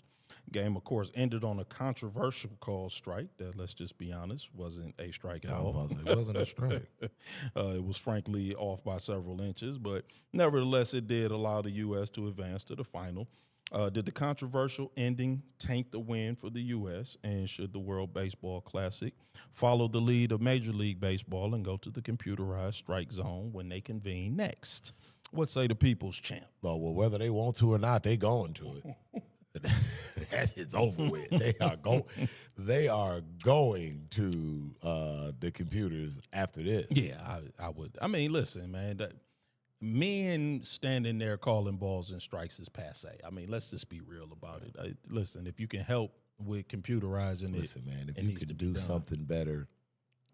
Game, of course, ended on a controversial call strike that, let's just be honest, wasn't a strike at all. It wasn't a strike. It was frankly off by several inches, but nevertheless, it did allow the U.S. to advance to the final. Did the controversial ending taint the win for the U.S., and should the World Baseball Classic follow the lead of Major League Baseball and go to the computerized strike zone when they convene next? What say the people's champ? Oh, well, whether they want to or not, they going to it. That shit's over with. They are going to the computers after this. Yeah, I would. I mean, listen, man. Men standing there calling balls and strikes is passe. I mean, let's just be real about it. Listen, if you can help with computerizing listen, man, if you can do something better,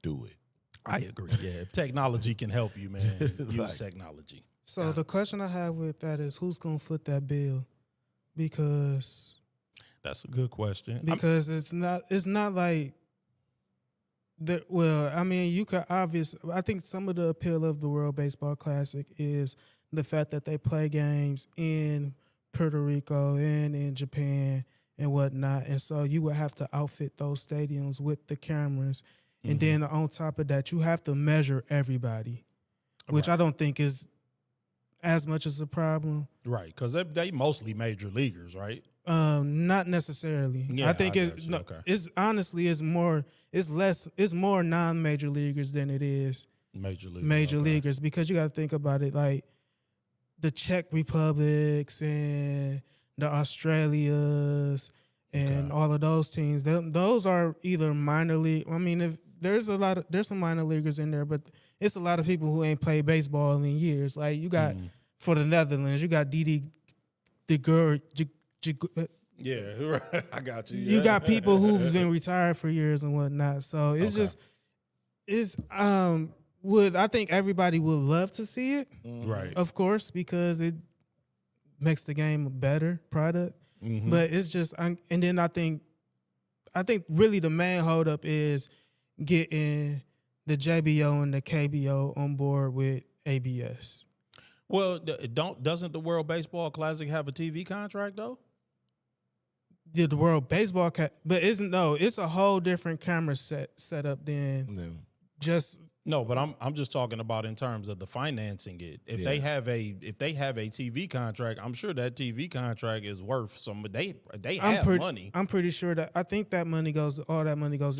do it. I agree. Yeah, if technology can help you, man, use technology. So the question I have with that is, who's going to foot that bill? Because that's a good question. Because it's not like that. Well, I mean, you could I think some of the appeal of the World Baseball Classic is the fact that they play games in Puerto Rico and in Japan and whatnot, and so you would have to outfit those stadiums with the cameras, and then on top of that, you have to measure everybody, which I don't think is as much as a problem. Right, because they mostly major leaguers, right? Not necessarily. Yeah, I think it's honestly it's more non-major leaguers than it is major leaguers, because you got to think about it, like the Czech Republics and the Australias and all of those teams. Those are either minor league. I mean, if there's some minor leaguers in there, but it's a lot of people who ain't played baseball in years. Like you got for the Netherlands, you got Didi de Gur. Yeah, right. I got you. You got people who've been retired for years and whatnot. So it's just would I think everybody would love to see it, right. of course, because it makes the game a better product. Mm-hmm. But it's just, and then I think really the main holdup is getting the JBO and the KBO on board with ABS. Well, doesn't the World Baseball Classic have a TV contract though? Yeah, the World Baseball, but it's a whole different camera setup than just. No, but I'm just talking about in terms of the financing it. If they have a TV contract, I'm sure that TV contract is worth some. They have money. I'm pretty sure that all that money goes to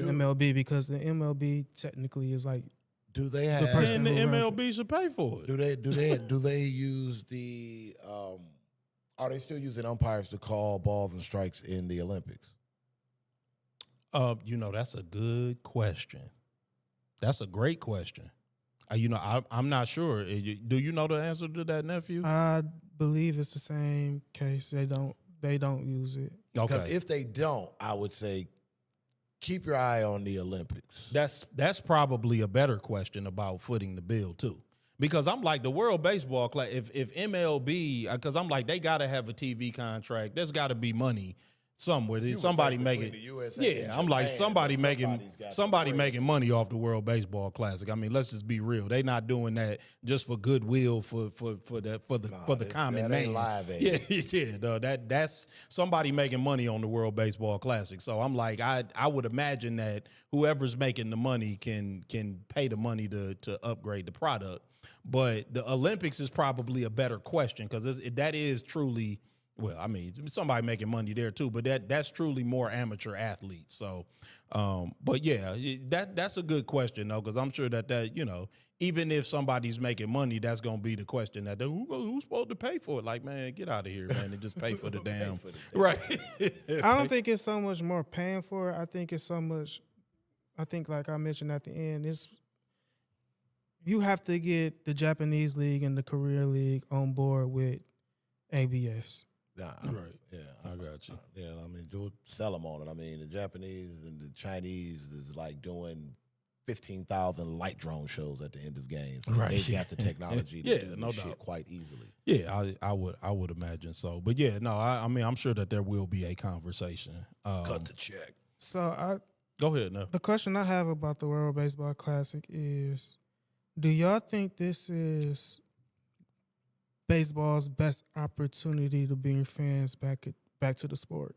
MLB because the MLB technically is like. Do they have? And the MLB should pay for it. Do they use the? Are they still using umpires to call balls and strikes in the Olympics? That's a good question. That's a great question. I'm not sure. Do you know the answer to that, nephew? I believe it's the same case. They don't use it. Okay. If they don't, I would say keep your eye on the Olympics. That's probably a better question about footing the bill too. Because I'm like the World Baseball Class. If MLB, because I'm like they got to have a TV contract. There's got to be money somewhere. Somebody making, I'm like somebody making money off the World Baseball Classic. I mean, let's just be real. They not doing that just for goodwill for the common man. Live yeah. No, that's somebody making money on the World Baseball Classic. So I'm like, I would imagine that whoever's making the money can pay the money to upgrade the product. But the Olympics is probably a better question because that is truly. Well, I mean, somebody making money there too, but that's truly more amateur athletes. So, but yeah, that's a good question though, because I'm sure that even if somebody's making money, that's gonna be the question that who's supposed to pay for it? Like, man, get out of here, man, and just pay for the damn right. I don't think it's so much more paying for it. I think it's so much. I think, like I mentioned at the end, you have to get the Japanese league and the Korea league on board with ABS. Right. Yeah, I got you. I mean, sell them on it. I mean, the Japanese and the Chinese is like doing 15,000 light drone shows at the end of games. Right. They've got the technology to do this shit quite easily. Yeah, I would imagine so. But yeah, no, I mean, I'm sure that there will be a conversation. Cut the check. So go ahead now. The question I have about the World Baseball Classic is, do y'all think this is baseball's best opportunity to bring fans back to the sport?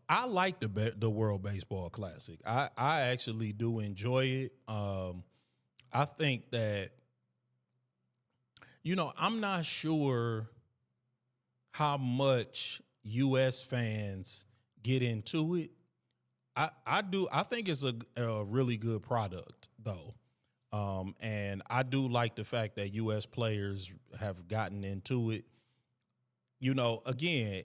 I like the World Baseball Classic. I actually do enjoy it. I think that, I'm not sure how much U.S. fans get into it. I think it's a really good product though. And I do like the fact that U.S. players have gotten into it. Again,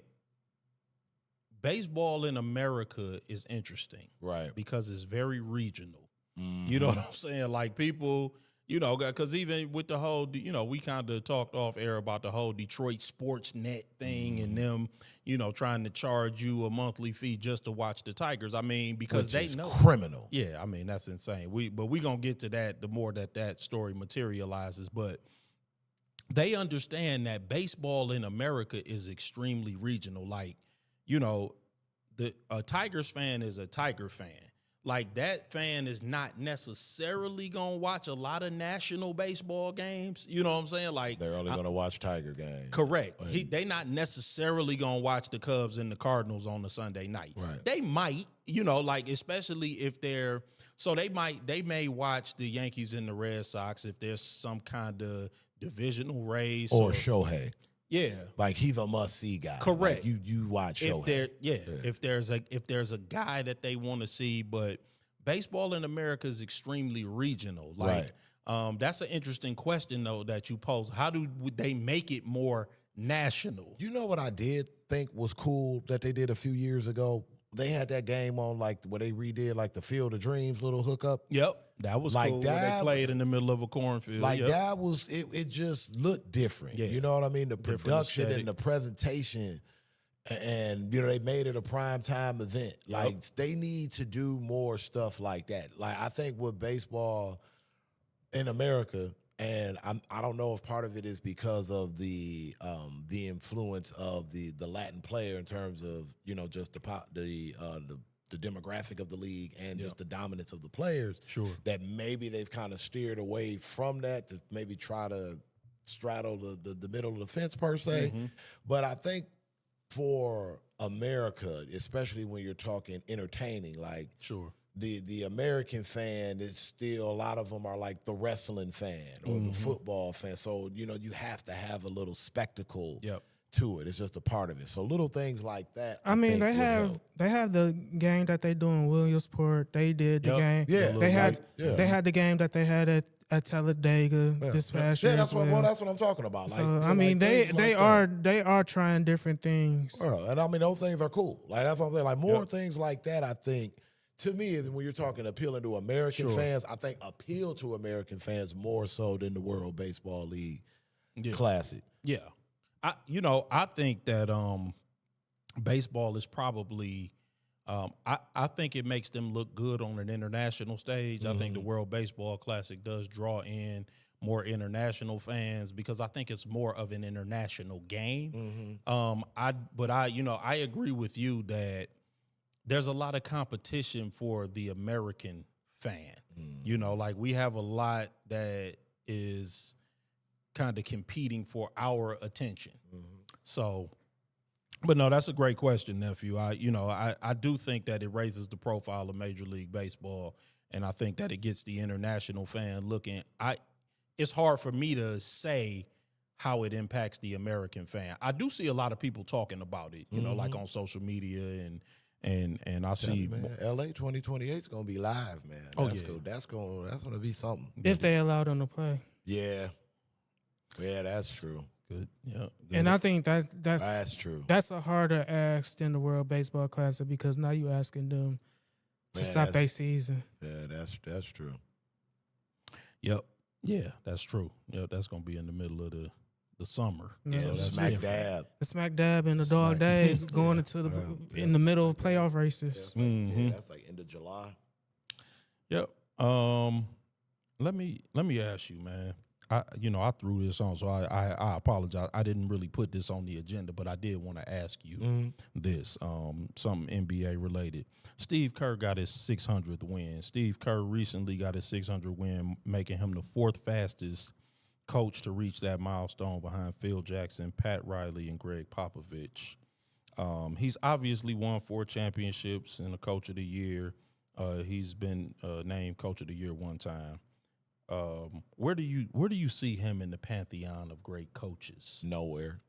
baseball in America is interesting. Right. Because it's very regional. Mm-hmm. You know what I'm saying? Like people, because even with the whole, we kind of talked off air about the whole Detroit Sports Net thing and them, trying to charge you a monthly fee just to watch the Tigers. I mean, because Which is know criminal. Yeah, I mean, that's insane. But we going to get to that the more that story materializes. But they understand that baseball in America is extremely regional. Like, a Tigers fan is a Tiger fan. Like, that fan is not necessarily going to watch a lot of national baseball games. You know what I'm saying? Like, they're only going to watch Tiger games. Correct. They not necessarily going to watch the Cubs and the Cardinals on the Sunday night. Right. They might, especially if they're – so they may watch the Yankees and the Red Sox if there's some kind of divisional race. Or Shohei. Yeah, like he's a must-see guy. Correct. Like you watch Shohei. If there's a guy that they want to see, but baseball in America is extremely regional. Like, right. That's an interesting question though that you pose. How would they make it more national? You know what I did think was cool that they did a few years ago? They had that game on like where they redid like the Field of Dreams little hookup. Yep. That was like cool. Where they played in the middle of a cornfield. Like that was it just looked different. Yeah. You know what I mean? The production and the presentation. And, they made it a primetime event. Yep. Like, they need to do more stuff like that. Like, I think with baseball in America, and I don't know if part of it is because of the influence of the Latin player in terms of, just the demographic of the league and just the dominance of the players. Sure. That maybe they've kind of steered away from that to maybe try to straddle the middle of the fence per se. Mm-hmm. But I think for America, especially when you're talking entertaining, like Sure. the American fan is still, a lot of them are like the wrestling fan or the football fan. So, you have to have a little spectacle to it. It's just a part of it. So little things like that. I mean, think they would have help. they have the game that they do in Williamsport. They did the game. Yeah. They had Yeah. they had the game that they had at Talladega this past year. that's as what well. that's what I'm talking about. So Like, I mean, things they like that. are trying different things. Well, and I mean, those things are cool. Like, that's what I'm saying. Like, more things like that, I think, to me, when you're talking appealing to American fans, I think appeal to American fans more so than the World Baseball League Classic. Yeah. I think that baseball is probably I think it makes them look good on an international stage. I think the World Baseball Classic does draw in more international fans because I think it's more of an international game. I agree with you that there's a lot of competition for the American fan. Like, we have a lot that is kind of competing for our attention. So, but no, that's a great question, nephew. I do think that it raises the profile of Major League Baseball, and I think that it gets the international fan looking. It's hard for me to say how it impacts the American fan. I do see a lot of people talking about it, like on social media and I see Man, LA 2028 is gonna be live, man. That's cool. That's gonna be something. If they allow them to play. Yeah, that's true. good. Yeah, good. And I think that's true. That's a harder ask than the World Baseball Classic because now you're asking them to stop their season. Yeah, that's true. Yep. Yeah, that's true. Yeah, that's gonna be in the middle of the summer. Yeah, So that's smack different. dab. The smack dab in the dog days going into in the middle of playoff races. That's like end of July. Yep. Let me ask you, man. I threw this on, so I apologize. I didn't really put this on the agenda, but I did want to ask you this, something NBA related. Steve Kerr got his 600th win. Steve Kerr recently got his 600th win, making him the fourth fastest coach to reach that milestone behind Phil Jackson, Pat Riley, and Greg Popovich. He's obviously won 4 championships and a Coach of the Year. He's been named Coach of the Year one time. Where do you see him in the pantheon of great coaches? Nowhere.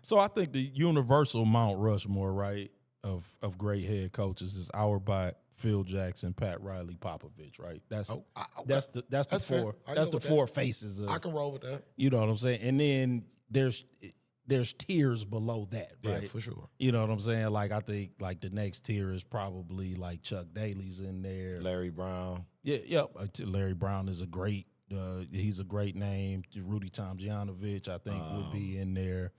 So I think the universal Mount Rushmore, right, of great head coaches is Auerbach, Phil Jackson, Pat Riley, Popovich, right? That's the four. That's the four faces of. I can roll with that. You know what I'm saying? And then there's tiers below that, right? Yeah, for sure. You know what I'm saying? Like, I think like the next tier is probably like Chuck Daly's in there. Larry Brown. Yeah. Larry Brown is a great. He's a great name. Rudy Tomjanovich, I think, would be in there.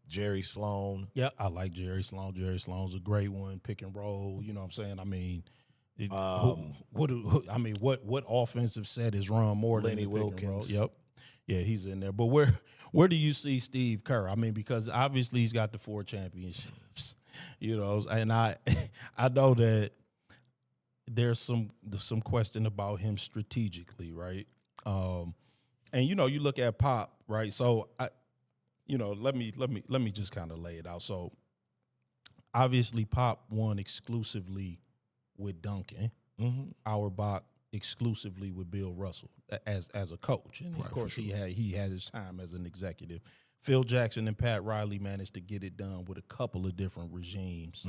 Jerry Sloan. Yeah, I like Jerry Sloan. Jerry Sloan's a great one. Pick and roll. You know what I'm saying? I mean, what offensive set is run more than Lenny the pick and roll? Wilkins. Yep. Yeah, he's in there. But where do you see Steve Kerr? I mean, because obviously he's got the 4 championships. You know, and I know that there's some question about him strategically, right? And you look at Pop, right? So let me just kind of lay it out. So obviously Pop won exclusively with Duncan. Auerbach exclusively with Bill Russell as a coach, and of course he had his time as an executive. Phil Jackson and Pat Riley managed to get it done with a couple of different regimes.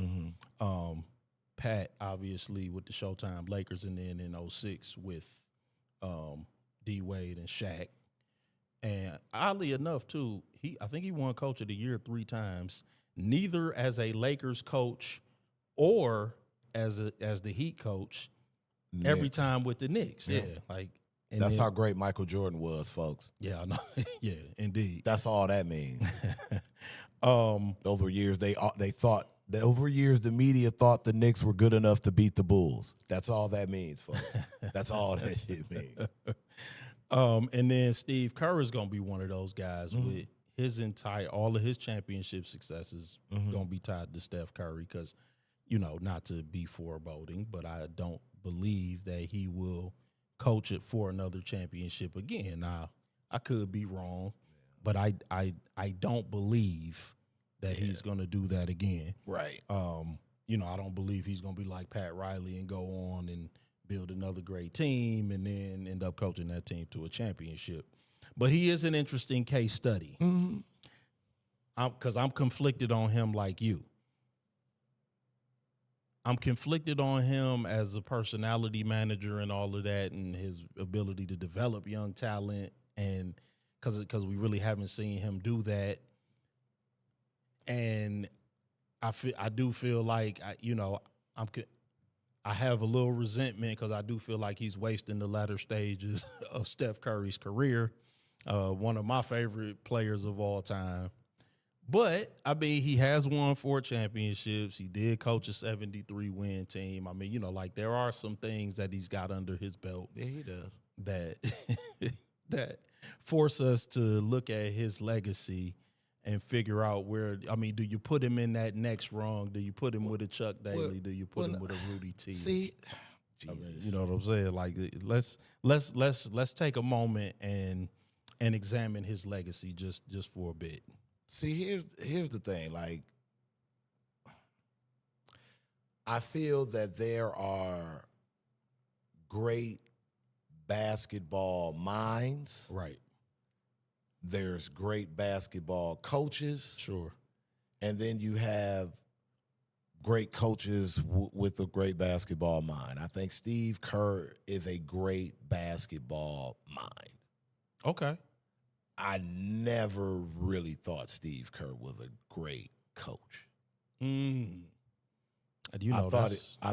Pat obviously with the Showtime Lakers, and then in 2006 with D Wade and Shaq. And oddly enough, too, I think he won Coach of the Year 3 times, neither as a Lakers coach or as the Heat coach. Every time with the Knicks, yeah. Like And That's then, how great Michael Jordan was, folks. Yeah, I know. Yeah, indeed. That's all that means. Um, Over years, they thought that over years the media thought the Knicks were good enough to beat the Bulls. That's all that means, folks. That's all that shit means. And then Steve Kerr is gonna be one of those guys with all of his championship successes gonna be tied to Steph Curry because, not to be foreboding, but I don't believe that he will coach it for another championship again. Now, I could be wrong, but I don't believe that he's gonna do that again. Right. I don't believe he's gonna be like Pat Riley and go on and build another great team and then end up coaching that team to a championship. But he is an interesting case study. Because I'm conflicted on him like you. I'm conflicted on him as a personality manager and all of that and his ability to develop young talent, and because we really haven't seen him do that. And I do feel like I have a little resentment because I do feel like he's wasting the latter stages of Steph Curry's career, one of my favorite players of all time. But, he has won 4 championships. He did coach a 73-win team. There are some things that he's got under his belt. Yeah, he does. That force us to look at his legacy and figure out where, do you put him in that next rung? Do you put him with a Chuck Daly? Do you put him with a Rudy T? See, you know what I'm saying? Like, let's take a moment and examine his legacy just for a bit. See, here's the thing. Like, I feel that there are great basketball minds. Right. There's great basketball coaches. Sure. And then you have great coaches with a great basketball mind. I think Steve Kerr is a great basketball mind. Okay. I never really thought Steve Kerr was a great coach. I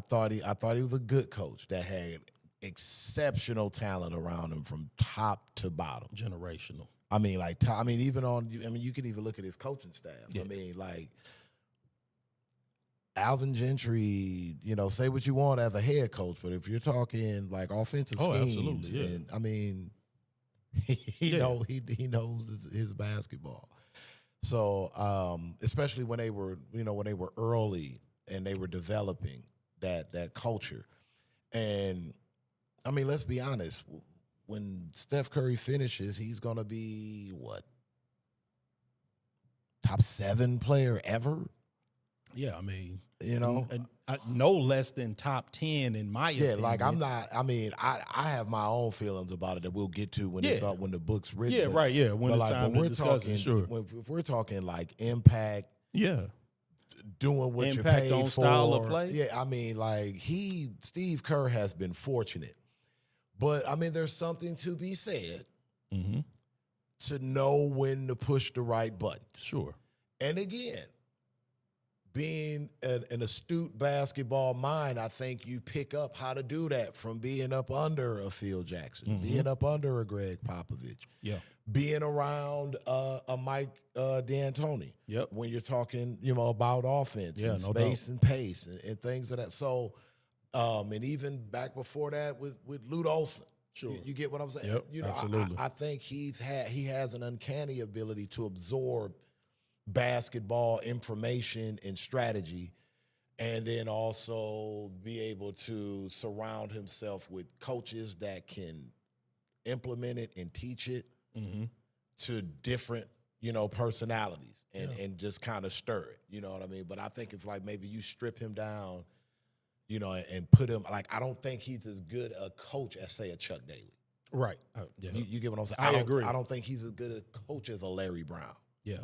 thought he was a good coach that had exceptional talent around him from top to bottom. Generational. You can even look at his coaching staff. Yeah. Alvin Gentry, say what you want as a head coach, but if you're talking like offensive schemes, absolutely, yeah. and he knows his basketball. So especially when they were early and they were developing that culture. And let's be honest, when Steph Curry finishes, he's going to be top 7 player ever? Yeah, no less than top 10 in my opinion. Yeah, like I'm not. I have my own feelings about it that we'll get to when it's up, when the book's written. Yeah, right. Yeah, when it's time to discuss it. Sure. If we're talking like impact, doing what impact you're paid on for, style of play. Yeah, Steve Kerr has been fortunate, but there's something to be said to know when to push the right buttons. Sure. And again, being an astute basketball mind, I think you pick up how to do that from being up under a Phil Jackson, being up under a Greg Popovich, being around a Mike D'Antoni. Yep. When you're talking, about offense and space and pace and things of that. So, and even back before that with Lute Olson. Sure. You get what I'm saying? Yep, absolutely. I think he has an uncanny ability to absorb basketball information and strategy, and then also be able to surround himself with coaches that can implement it and teach it to different, personalities and just kind of stir it. You know what I mean? But I think if maybe you strip him down, and put him, I don't think he's as good a coach as, say, a Chuck Daly. Right. Yeah. You get what I'm saying? I agree. I don't think he's as good a coach as a Larry Brown. Yeah.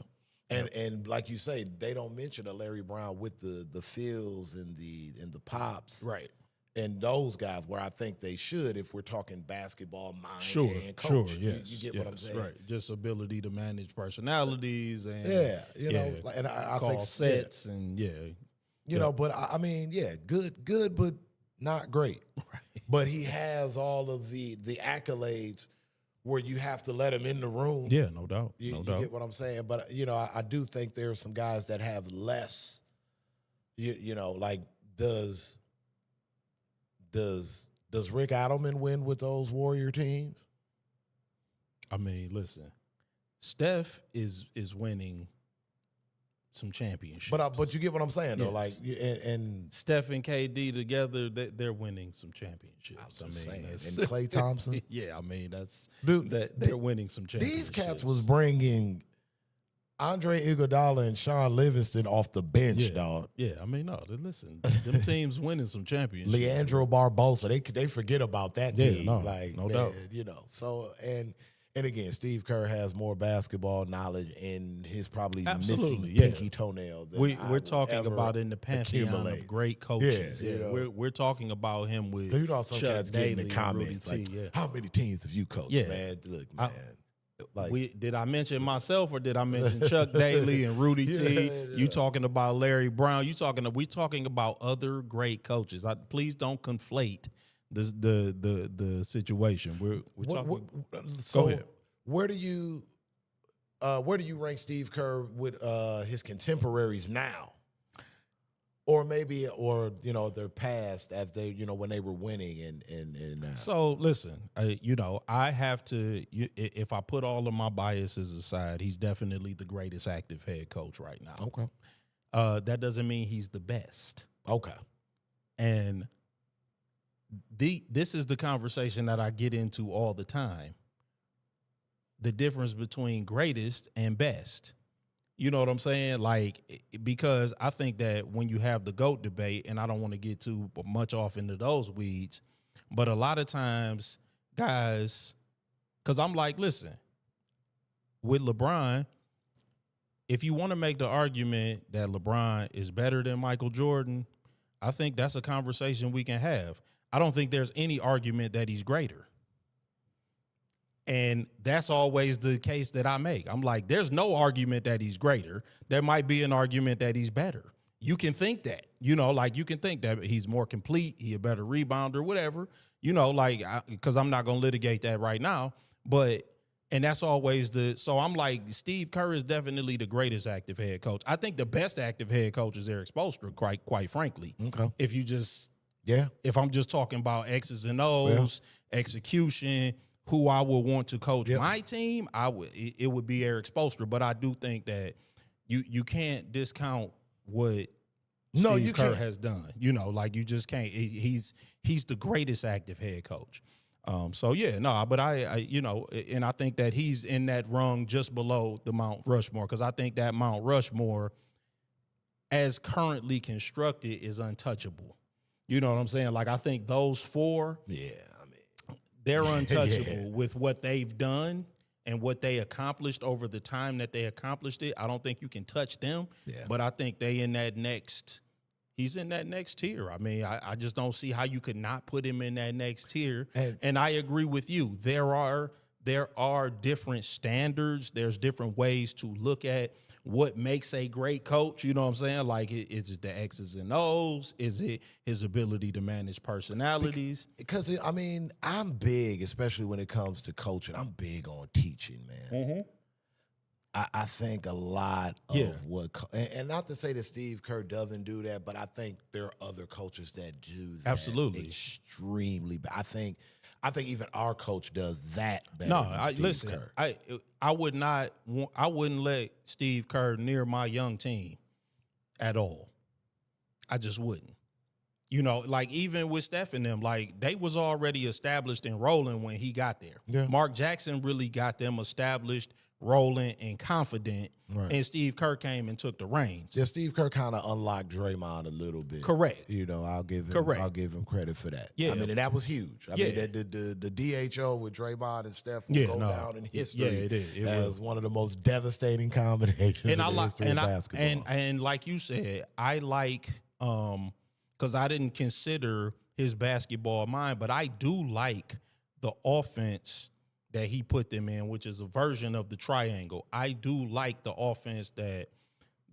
And like you say, they don't mention a Larry Brown with the Phils and the Pops, right? And those guys, where I think they should, if we're talking basketball mind and Sure, coach. yes, You get what I'm saying, right? Just ability to manage personalities and and I call think sets and but good, but not great. Right. but he has all of the accolades where you have to let him in the room. Yeah, no doubt. You get what I'm saying? But, I do think there are some guys that have less, like does Rick Adelman win with those Warrior teams? I mean, listen, Steph is winning some championships. But you get what I'm saying, though. Yes. Like, and Steph and KD together, they're winning some championships. I'm just saying. That's, And Klay Thompson. yeah, I mean, that's Dude, that they're winning some championships. These cats was bringing Andre Iguodala and Sean Livingston off the bench, dog. Yeah, I mean, no, listen, them teams winning some championships. Leandro Barbosa, they forget about that team. no doubt. doubt. So and again, Steve Kerr has more basketball knowledge in his probably Absolutely, missing yeah. pinky toenail than We're talking about in the pantheon accumulate. of great coaches. Yeah, we're talking about him with some Chuck cats get in the Daly and comments Rudy like, T, yeah. how many teams have you coached, Yeah. man? Look, man. Did I mention myself or did I mention Chuck Daly and Rudy T? You talking about Larry Brown? We talking about other great coaches. Please don't conflate the situation. We're talking. So go ahead. Where do you rank Steve Kerr with his contemporaries now? Or maybe, their past as they, when they were winning and So listen, I have to. If I put all of my biases aside, he's definitely the greatest active head coach right now. Okay. That doesn't mean he's the best. Okay. And this is the conversation that I get into all the time. The difference between greatest and best. You know what I'm saying? Like, because I think that when you have the GOAT debate, and I don't want to get too much off into those weeds, but a lot of times, guys, because I'm like, listen, with LeBron, if you want to make the argument that LeBron is better than Michael Jordan, I think that's a conversation we can have. I don't think there's any argument that he's greater. And that's always the case that I make. I'm like, there's no argument that he's greater. There might be an argument that he's better. You can think that, you can think that he's more complete, he a better rebounder, whatever, because I'm not going to litigate that right now. And that's always so I'm like, Steve Kerr is definitely the greatest active head coach. I think the best active head coach is Eric Spoelstra, quite frankly. Okay. If I'm just talking about X's and O's, execution, who I would want to coach my team, it would be Eric Spoelstra. But I do think that you can't discount what Steve Kerr has done. You just can't. He's the greatest active head coach. But and I think that he's in that rung just below the Mount Rushmore, because I think that Mount Rushmore, as currently constructed, is untouchable. You know what I'm saying? Like, I think those four, they're untouchable with what they've done and what they accomplished over the time that they accomplished it. I don't think you can touch them, but I think he's in that next tier. I mean, I just don't see how you could not put him in that next tier. And I agree with you. There are different standards. There's different ways to look at what makes a great coach. You know what I'm saying? Like, is it the X's and O's? Is it his ability to manage personalities? Because, I'm big, especially when it comes to coaching. I'm big on teaching, man. Mm-hmm. I think a lot of and not to say that Steve Kerr doesn't do that, but I think there are other coaches that do that absolutely extremely bad. I think even our coach does that better. No, than Steve Kerr. I wouldn't let Steve Kerr near my young team at all. I just wouldn't. Like, even with Steph and them, like, they was already established and rolling when he got there. Yeah. Mark Jackson really got them established, rolling, and confident. Right. And Steve Kerr came and took the reins. Yeah, Steve Kerr kind of unlocked Draymond a little bit. Correct. I'll give him credit for that. Yeah. And that was huge. I mean, the DHO with Draymond and Steph will go down in history as one of the most devastating combinations in the history of basketball. And like you said, I like because I didn't consider his basketball mind, but I do like the offense that he put them in, which is a version of the triangle. I do like the offense that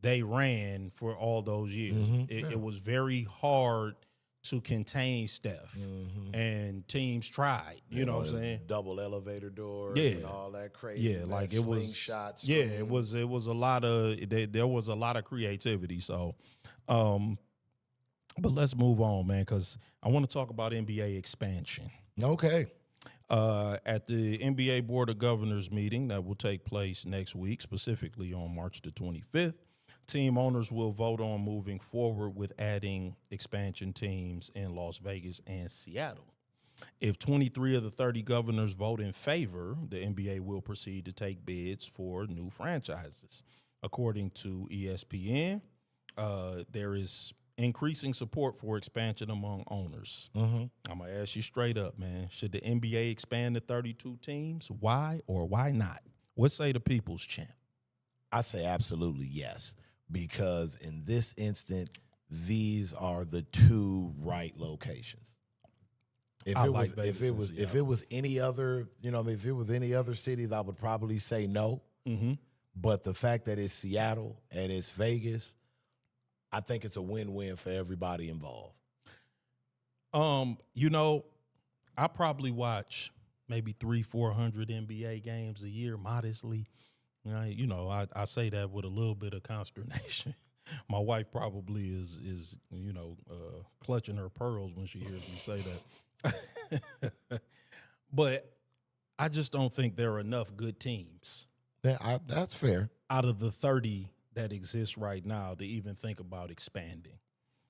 they ran for all those years. Mm-hmm. It was very hard to contain Steph, and teams tried. You know what I'm saying? Double elevator doors, Yeah. and all that crazy. Yeah, like it was shots. Yeah, it was a lot of there was a lot of creativity. So, but let's move on, man, because I want to talk about NBA expansion. Okay. At the NBA Board of Governors meeting that will take place next week, specifically on March the 25th, team owners will vote on moving forward with adding expansion teams in Las Vegas and Seattle. If 23 of the 30 governors vote in favor, the NBA will proceed to take bids for new franchises. According to ESPN, there is increasing support for expansion among owners. I'm going to ask you straight up, man. Should the NBA expand to 32 teams? Why or why not? What say the people's champ? I say absolutely yes, because in this instant, these are the two right locations. If it was any other, if it was any other city, I would probably say no. But the fact that it's Seattle and it's Vegas, I think it's a win-win for everybody involved. I probably watch maybe 300-400 NBA games a year, modestly. I say that with a little bit of consternation. My wife probably is clutching her pearls when she hears me say that. But I just don't think there are enough good teams. That's fair. Out of the 30 that exist right now to even think about expanding.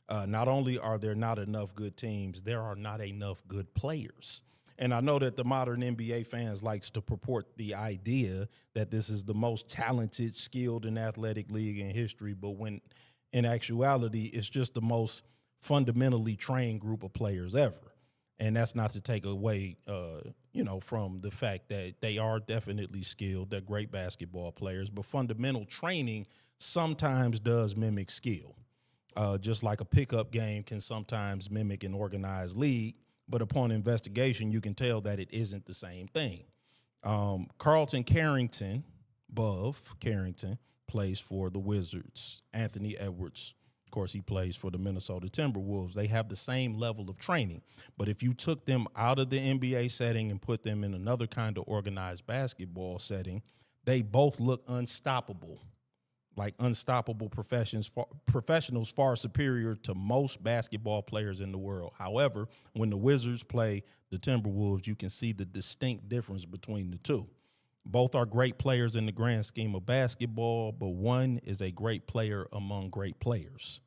Not only are there not enough good teams, there are not enough good players. And I know that the modern NBA fans likes to purport the idea that this is the most talented, skilled, and athletic league in history, but when in actuality, it's just the most fundamentally trained group of players ever. And that's not to take away, from the fact that they are definitely skilled. They're great basketball players, but fundamental training sometimes does mimic skill. Just like a pickup game can sometimes mimic an organized league, but upon investigation, you can tell that it isn't the same thing. Carlton Carrington, plays for the Wizards. Anthony Edwards, of course, he plays for the Minnesota Timberwolves. They have the same level of training. But if you took them out of the NBA setting and put them in another kind of organized basketball setting, they both look unstoppable, like unstoppable professionals far superior to most basketball players in the world. However, when the Wizards play the Timberwolves, you can see the distinct difference between the two. Both are great players in the grand scheme of basketball, but one is a great player among great players.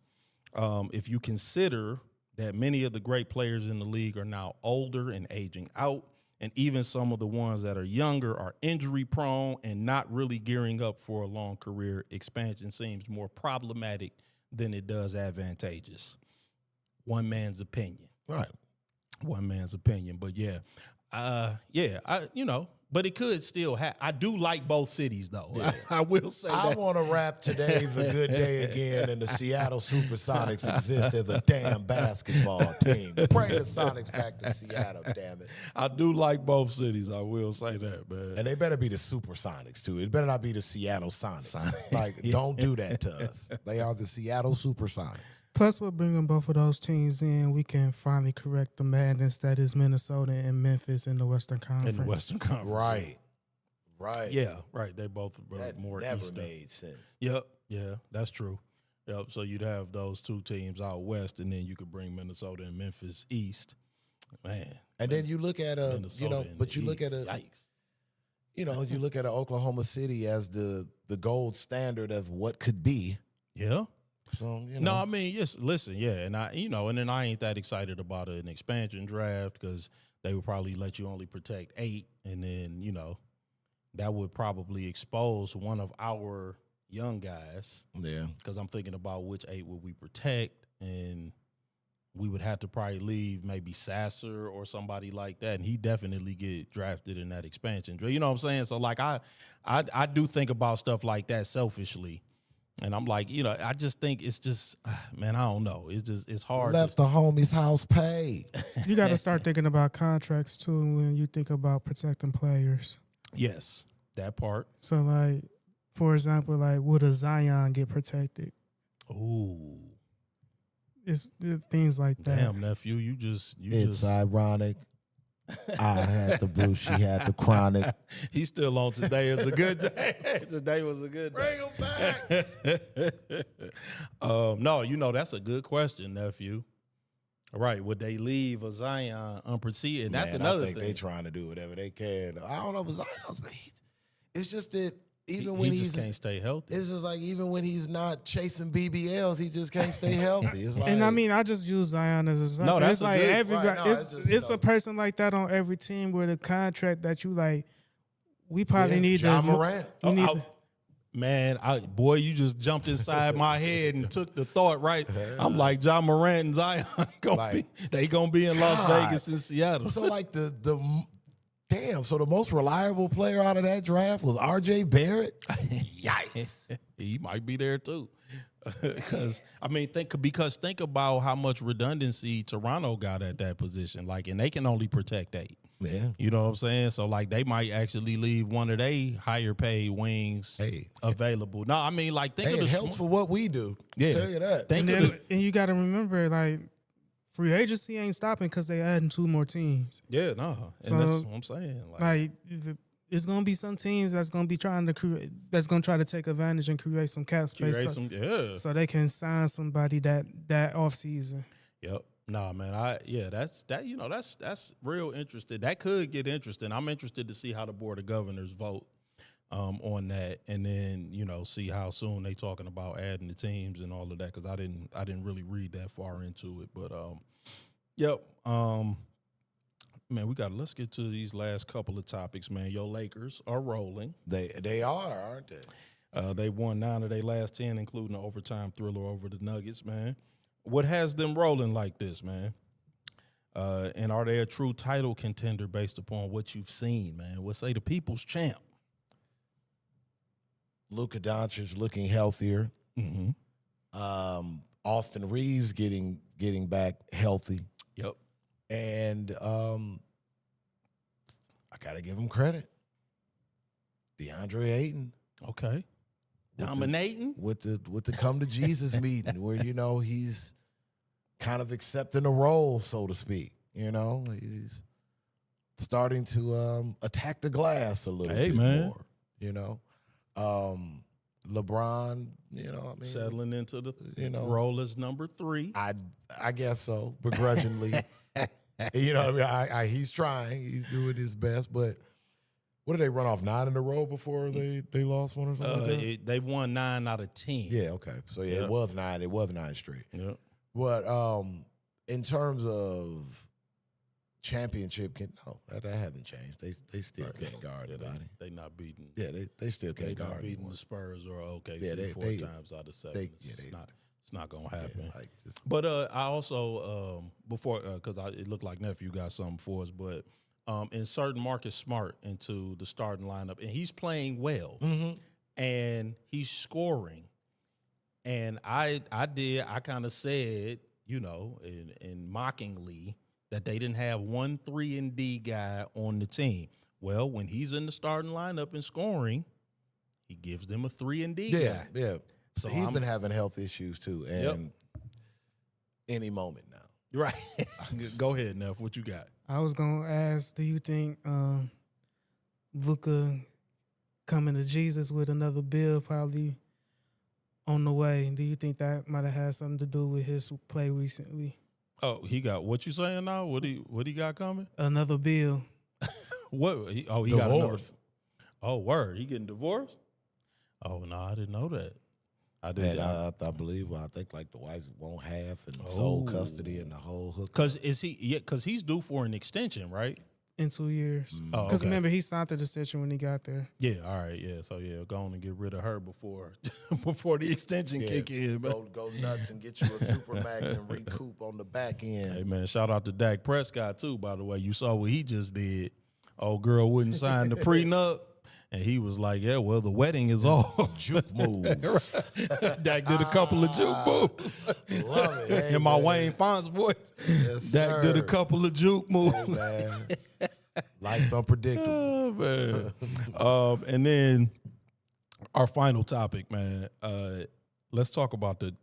If you consider that many of the great players in the league are now older and aging out, and even some of the ones that are younger are injury prone and not really gearing up for a long career, expansion seems more problematic than it does advantageous. One man's opinion. Right. One man's opinion. But but it could still happen. I do like both cities, though. Yeah. I will say that. I want to rap Today's a Good Day again, and the Seattle Supersonics exist as a damn basketball team. Bring the Sonics back to Seattle, damn it. I do like both cities. I will say that, man. And they better be the Supersonics, too. It better not be the Seattle Sonics. Don't do that to us. They are the Seattle Supersonics. Plus, we're bringing both of those teams in. We can finally correct the madness that is Minnesota and Memphis in the Western Conference. Right. Yeah, right. They both were that more never Eastern. Made sense. Yep, yeah, that's true. Yep, so you'd have those two teams out west, and then you could bring Minnesota and Memphis east. Man. And then you look at you look at Oklahoma City as the gold standard of what could be. Yeah. So, No, I mean, yes, listen, yeah, and and then I ain't that excited about an expansion draft because they would probably let you only protect 8, and then, that would probably expose one of our young guys. Yeah. Because I'm thinking about which 8 would we protect, and we would have to probably leave maybe Sasser or somebody like that, and he definitely get drafted in that expansion draft. You know what I'm saying? So, like, I do think about stuff like that selfishly. And I'm like, I just think it's just, man, I don't know. It's hard. Left the homie's house paid. You got to start thinking about contracts, too, when you think about protecting players. Yes, that part. So, like, for example, like, would a Zion get protected? Ooh. it's things like that. Damn, nephew, It's ironic. I had the Bruce, she had the chronic. He's still on today. It's a good day. Today was a good day. Bring him back. No, that's a good question, nephew. Right, would they leave a Zion unpreceded? And that's another I think thing. they trying to do whatever they can. I don't know if Zion's, but it's just that even when he he's just can't stay healthy. it's just like even when he's not chasing BBLs, he just can't stay healthy. It's like, And I mean, I just use Zion as a example. No, that's it's a like good- everybody. right, no, it's it's just, it's a person like that on every team where the contract that you like. We probably need John to. Morant. We need Man, boy, you just jumped inside my head and took the thought right. I'm like John Morant and Zion they gonna be in Las God. Vegas and Seattle. So like the so the most reliable player out of that draft was RJ Barrett. Yikes. He might be there too. Because think about how much redundancy Toronto got at that position. Like, and they can only protect 8. Yeah. You know what I'm saying? So like they might actually leave one of their higher paid wings available. No, I mean like think of It the helps for what we do. Yeah. Tell you that. and you got to remember, like, free agency ain't stopping because they adding 2 more teams. Yeah, no. And So, that's what I'm saying. Like, it's gonna be some teams that's gonna be trying to create, that's gonna try to take advantage and create some cap space, so they can sign somebody that off season. Yep. Nah, man. That's real interesting. That could get interesting. I'm interested to see how the Board of Governors vote on that, and then see how soon they talking about adding the teams and all of that. Because I didn't really read that far into it, but yep. Man, let's get to these last couple of topics, man. Your Lakers are rolling. They are, aren't they? They won 9 of their last 10, including an overtime thriller over the Nuggets, man. What has them rolling like this, man? And are they a true title contender based upon what you've seen, man? We'll say the people's champ. Luka Doncic looking healthier. Mm-hmm. Austin Reeves getting back healthy. Yep. And I got to give him credit. DeAndre Ayton. Okay. Dominating? With the come to Jesus meeting where, he's kind of accepting a role, so to speak. He's starting to attack the glass a little bit more. LeBron, settling into the role as number 3. I guess so, begrudgingly. He's trying. He's doing his best, but what did they run off 9 in a row before they lost one or something like that? They won 9 out of 10. Yeah, okay. So it was 9. It was 9 straight. Yeah. But in terms of championship, that hasn't changed. They still can't guard anybody. They not beating. Yeah, they still can't guard beating anyone. the Spurs or OKC 4 times out of 7. It's not gonna happen. Yeah, but I also before because it looked like nephew got something for us, but insert Marcus Smart into the starting lineup, and he's playing well, and he's scoring, and I kind of said and mockingly that they didn't have 1 3-and-D guy on the team. Well, when he's in the starting lineup and scoring, he gives them a 3-and-D guy. Yeah. So he's been having health issues too, and any moment now. Right. Go ahead, Neff. What you got? I was gonna ask, do you think Luka coming to Jesus with another bill probably on the way? Do you think that might have had something to do with his play recently? Oh, he got what you saying now? What he got coming? Another bill. What? He got another. Oh, word. He getting divorced? Oh no, I didn't know that. I did. I believe. I think like the wives won't have and sole custody and the whole hook. Because he's due for an extension, right? In 2 years. Because remember, he signed the decision when he got there. Yeah. All right. Yeah. So go on and get rid of her before the extension kick in. Man. Go nuts and get you a Supermax and recoup on the back end. Hey man, shout out to Dak Prescott too. By the way, you saw what he just did. Old girl wouldn't sign the prenup. And he was like, yeah, well, the wedding is all juke moves. Dak did a couple of juke moves. Love it. Hey, in my Wayne Fonts voice. Yes, Dak did a couple of juke moves. Hey, man. Life's unpredictable. Oh, man. And then our final topic, man. Let's talk about the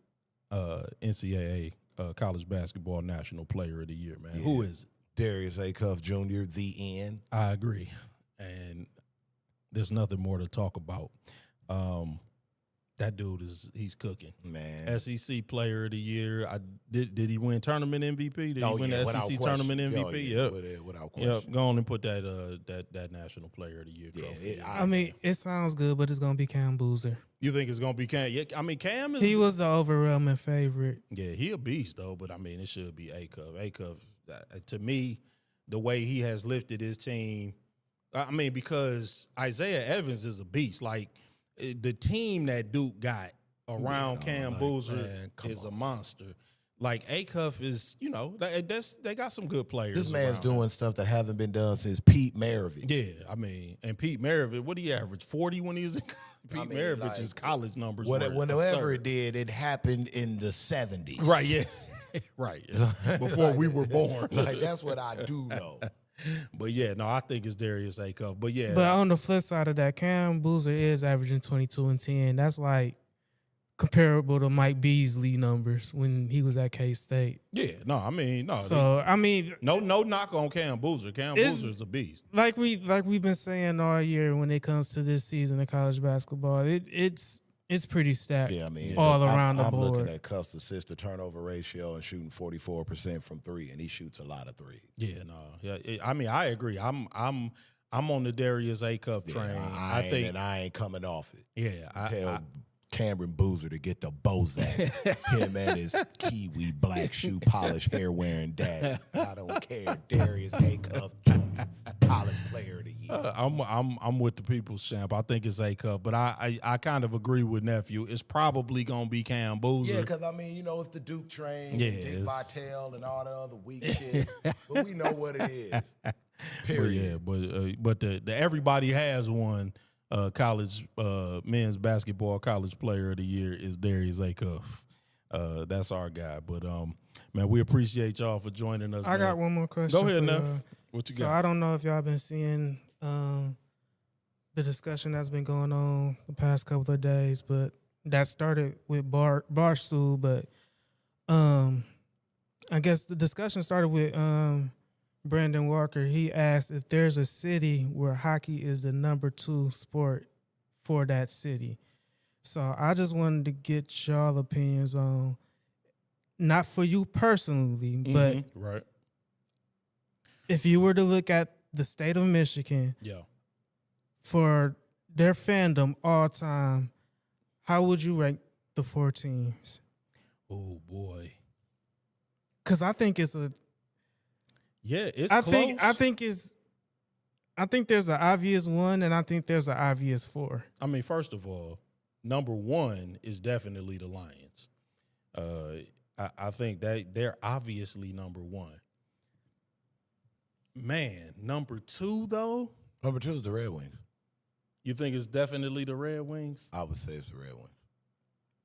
NCAA college basketball national player of the year, man. Who is it? Darius Acuff Jr., the end. I agree. And there's nothing more to talk about. That dude he's cooking. Man. SEC player of the year. Did he win tournament MVP? Did he win the SEC tournament MVP? Yep. Without question. Yep. Go on and put that national player of the year trophy. I mean, it sounds good, but it's gonna be Cam Boozer. You think it's gonna be Cam? Yeah, I mean, Cam is. He was the overwhelming favorite. Yeah, he a beast though, but I mean, it should be Acuff. Acuff, to me, the way he has lifted his team. I mean, because Isaiah Evans is a beast. Like, the team that Duke got around Cam Boozer is a monster. Like, Acuff is, they got some good players. This man's doing stuff that hasn't been done since Pete Maravich. Yeah, I mean, and Pete Maravich, what did he average? 40 when he was in Pete Maravich's college numbers. Whenever it did, it happened in the 70s. Right, yeah. Right. Before we were born. Like, that's what I do know. But yeah, no, I think it's Darius Acuff. But yeah. But on the flip side of that, Cam Boozer is averaging 22 and 10. That's like comparable to Mike Beasley numbers when he was at K-State. Yeah, no, I mean, no. So, I mean, no knock on Cam Boozer. Cam Boozer's a beast. Like we've been saying all year when it comes to this season of college basketball, it's pretty stacked. Yeah, I mean, all around the board. I'm looking at Cuff's assist to turnover ratio and shooting 44% from three, and he shoots a lot of threes. Yeah, no, yeah. I mean, I agree. I'm on the Darius Acuff train. I ain't coming off it. Yeah, Tell Cameron Boozer to get the Bozak. Him and his Kiwi black shoe polish hair wearing daddy. I don't care. Darius Acuff Jr., college player of the year. I'm with the people's champ. I think it's Acuff, but I kind of agree with nephew. It's probably gonna be Cam Boozer. Yeah, because I mean, it's the Duke train, Dick Vitale, and all the other weak shit. But we know what it is. Period. But the everybody has one. College men's basketball college player of the year is Darius Acuff. That's our guy. But man, we appreciate y'all for joining us. I got one more question. Go ahead, Neff. What you got? So I don't know if y'all been seeing the discussion that's been going on the past couple of days, but that started with Barstool. But I guess the discussion started with Brandon Walker. He asked if there's a city where hockey is the number 2 sport for that city. So I just wanted to get y'all opinions on, not for you personally, but right. If you were to look at the state of Michigan, for their fandom all time, how would you rank the 4 teams? Oh boy, because I think it's a. Yeah, it's close. I think there's an obvious 1, and I think there's an obvious 4. I mean, first of all, number 1 is definitely the Lions. I think that they're obviously number 1. Man, number 2 though. Number 2 is the Red Wings. You think it's definitely the Red Wings? I would say it's the Red Wings.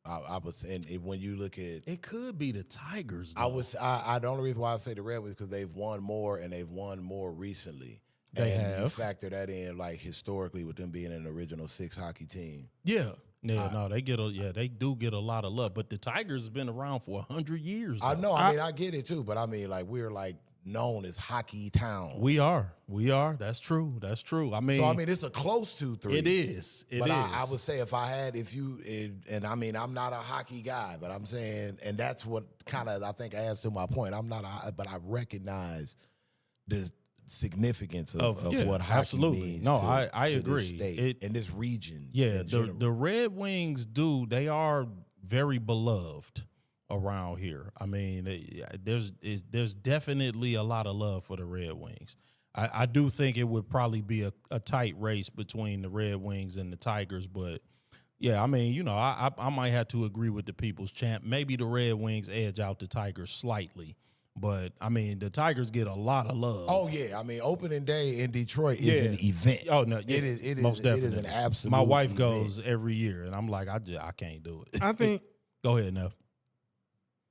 I was saying, when you look at, it could be the Tigers. Though. The only reason why I say the Red Wings because they've won more and they've won more recently. They and have. You factor that in, like historically, with them being an original 6 hockey team. Yeah, they do get a lot of love. But the Tigers have been around for 100 years. Though. I know. I mean, I get it too. But I mean, like we're like known as hockey town. We are. That's true. I mean, it's a close 2-3. It is. I would say and I mean, I'm not a hockey guy, but I'm saying, and that's what kind of I think adds to my point. But I recognize the significance of what hockey means. No, I agree. This state and this region. Yeah, the Red Wings they are very beloved around here. I mean, there's definitely a lot of love for the Red Wings. I do think it would probably be a tight race between the Red Wings and the Tigers, but yeah, I mean, I might have to agree with the people's champ. Maybe the Red Wings edge out the Tigers slightly, but I mean, the Tigers get a lot of love. Oh yeah, I mean, opening day in Detroit is an event. Oh no, yeah, it is most definitely. It is an absolute. My wife event. goes every year, and I'm like, I can't do it. I think. Go ahead, Neff.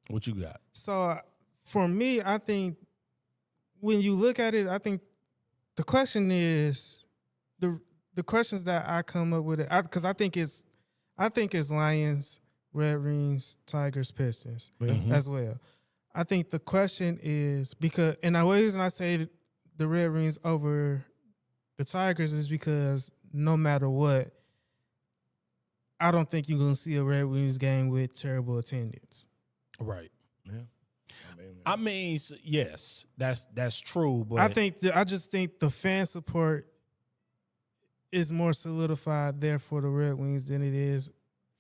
What you got? So for me, I think when you look at it, I think the question is the questions that I come up with it because I think it's Lions, Red Wings, Tigers, Pistons as well. I think the question is because, and the reason I say the Red Wings over the Tigers is because no matter what, I don't think you're gonna see a Red Wings game with terrible attendance. Right. Yeah. I mean, yes, that's true. But I just think the fan support is more solidified there for the Red Wings than it is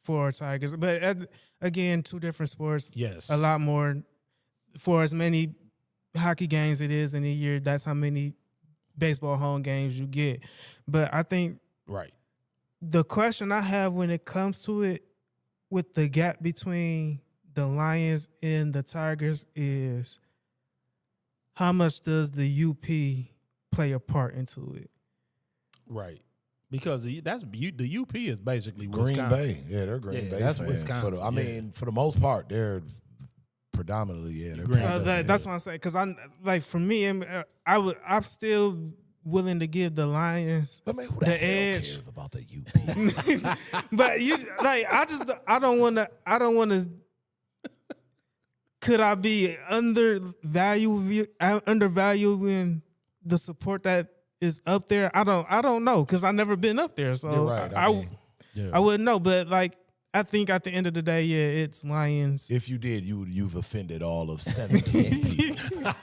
for Tigers. But again, two different sports. yes, A lot more for as many hockey games it is in a year. That's how many baseball home games you get. But I think right. the question I have when it comes to it with the gap between the Lions and the Tigers is how much does the UP play a part into it? Right. Because the UP is basically Green Wisconsin. Bay. Yeah, they're Green Bay that's fans. Wisconsin. I mean, for the most part, they're predominantly, they're Green So Bay. that's what I'm saying. Because for me, I'm still willing to give the Lions But man, who the the hell edge. cares about the UP? But I don't want to. Could I be undervaluing the support that is up there? I don't know because I've never been up there, so You're right. I wouldn't know. But I think at the end of the day, yeah, it's Lions. If you did, you've offended all of 17 people.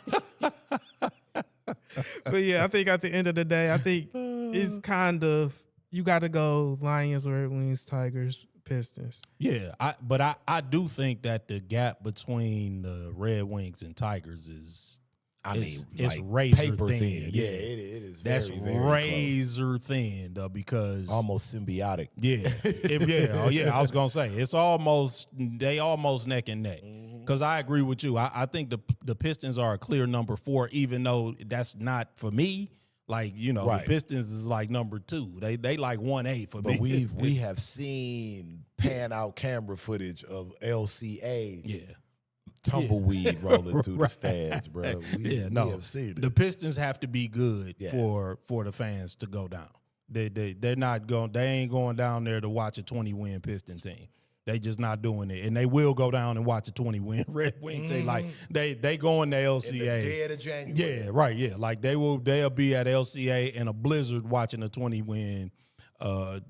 But yeah, I think at the end of the day, I think it's kind of you got to go Lions, Red Wings, Tigers, Pistons. Yeah, I do think that the gap between the Red Wings and Tigers is it's like razor paper thin. Yeah, it is. That's very, very close. razor thin though, because Almost symbiotic. Yeah, I was gonna say they almost neck and neck. Because I agree with you. I think the Pistons are a clear number 4, even though that's not for me. Like, Right. The Pistons is like number 2. They like 1A for But me. we have seen pan out camera footage of LCA yeah. tumbleweed rolling through the stands, bro. We have seen it. The Pistons have to be good Yeah. for the fans to go down. They're not going. They ain't going down there to watch a 20-win Piston team. They just not doing it, and they will go down and watch a 20-win Red Wing team. Like they going to LCA. In the dead of January. Yeah, right. Yeah, like they'll be at LCA in a blizzard watching a 20-win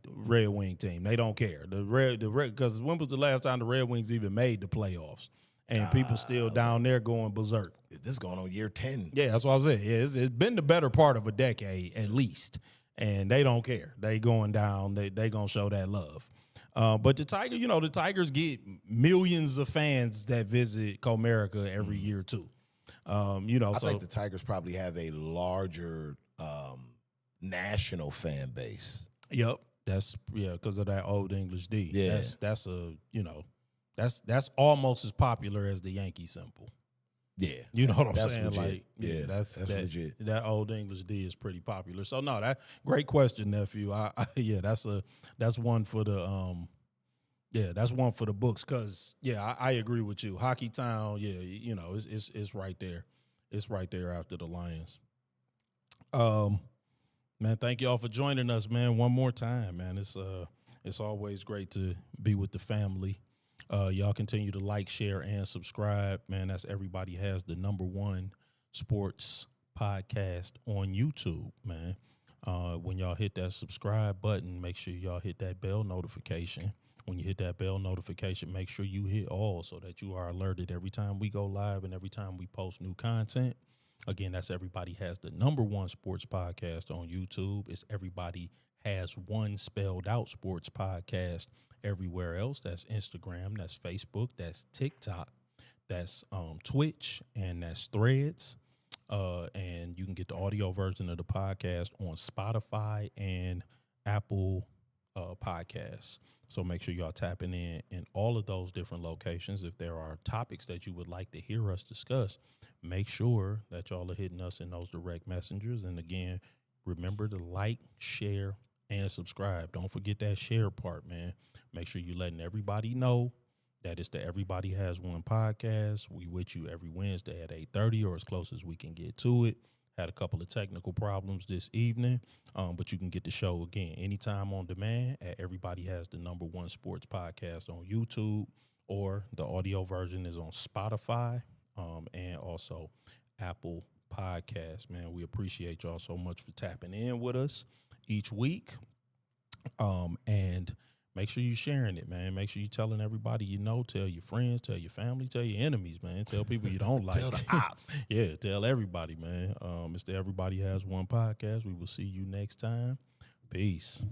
Red Wing team. They don't care. The Red because when was the last time the Red Wings even made the playoffs? And people still down there going berserk. This is going on year 10. Yeah, that's what I was saying. Yeah, it's been the better part of a decade at least, and they don't care. They going down. They gonna show that love. But the Tigers get millions of fans that visit Comerica every year too. I think the Tigers probably have a larger national fan base. Yep, that's because of that old English D. Yeah, that's almost as popular as the Yankee symbol. Yeah, you know what I'm that's saying? Legit. Like, that's legit. That old English D is pretty popular. So no, that great question, nephew. That's one for the that's one for the books. Cause I agree with you. Hockey Town, it's right there. It's right there after the Lions. Man, thank y'all for joining us, man. One more time, man. It's always great to be with the family. Y'all continue to like, share, and subscribe. Man, that's Everybody Has the #1 sports podcast on YouTube, man. When y'all hit that subscribe button, make sure y'all hit that bell notification. When you hit that bell notification, make sure you hit all so that you are alerted every time we go live and every time we post new content. Again, that's Everybody Has the #1 sports podcast on YouTube. It's Everybody Has One Spelled Out sports podcast everywhere else. That's Instagram, that's Facebook, that's TikTok, that's Twitch, and that's Threads. And you can get the audio version of the podcast on Spotify and Apple Podcasts. So make sure y'all tapping in all of those different locations. If there are topics that you would like to hear us discuss, make sure that y'all are hitting us in those direct messengers. And again, remember to like, share, and subscribe. Don't forget that share part, man. Make sure you're letting everybody know that it's the Everybody Has One podcast. We with you every Wednesday at 8:30 or as close as we can get to it. Had a couple of technical problems this evening, but you can get the show again anytime on demand at Everybody Has the #1 sports podcast on YouTube, or the audio version is on Spotify and also Apple Podcasts. Man, we appreciate y'all so much for tapping in with us each week. And make sure you're sharing it, man. Make sure you're telling everybody you know. Tell your friends, tell your family, tell your enemies, man. Tell people you don't like. Tell the ops. Yeah, tell everybody, man. It's the Everybody Has One podcast. We will see you next time. Peace.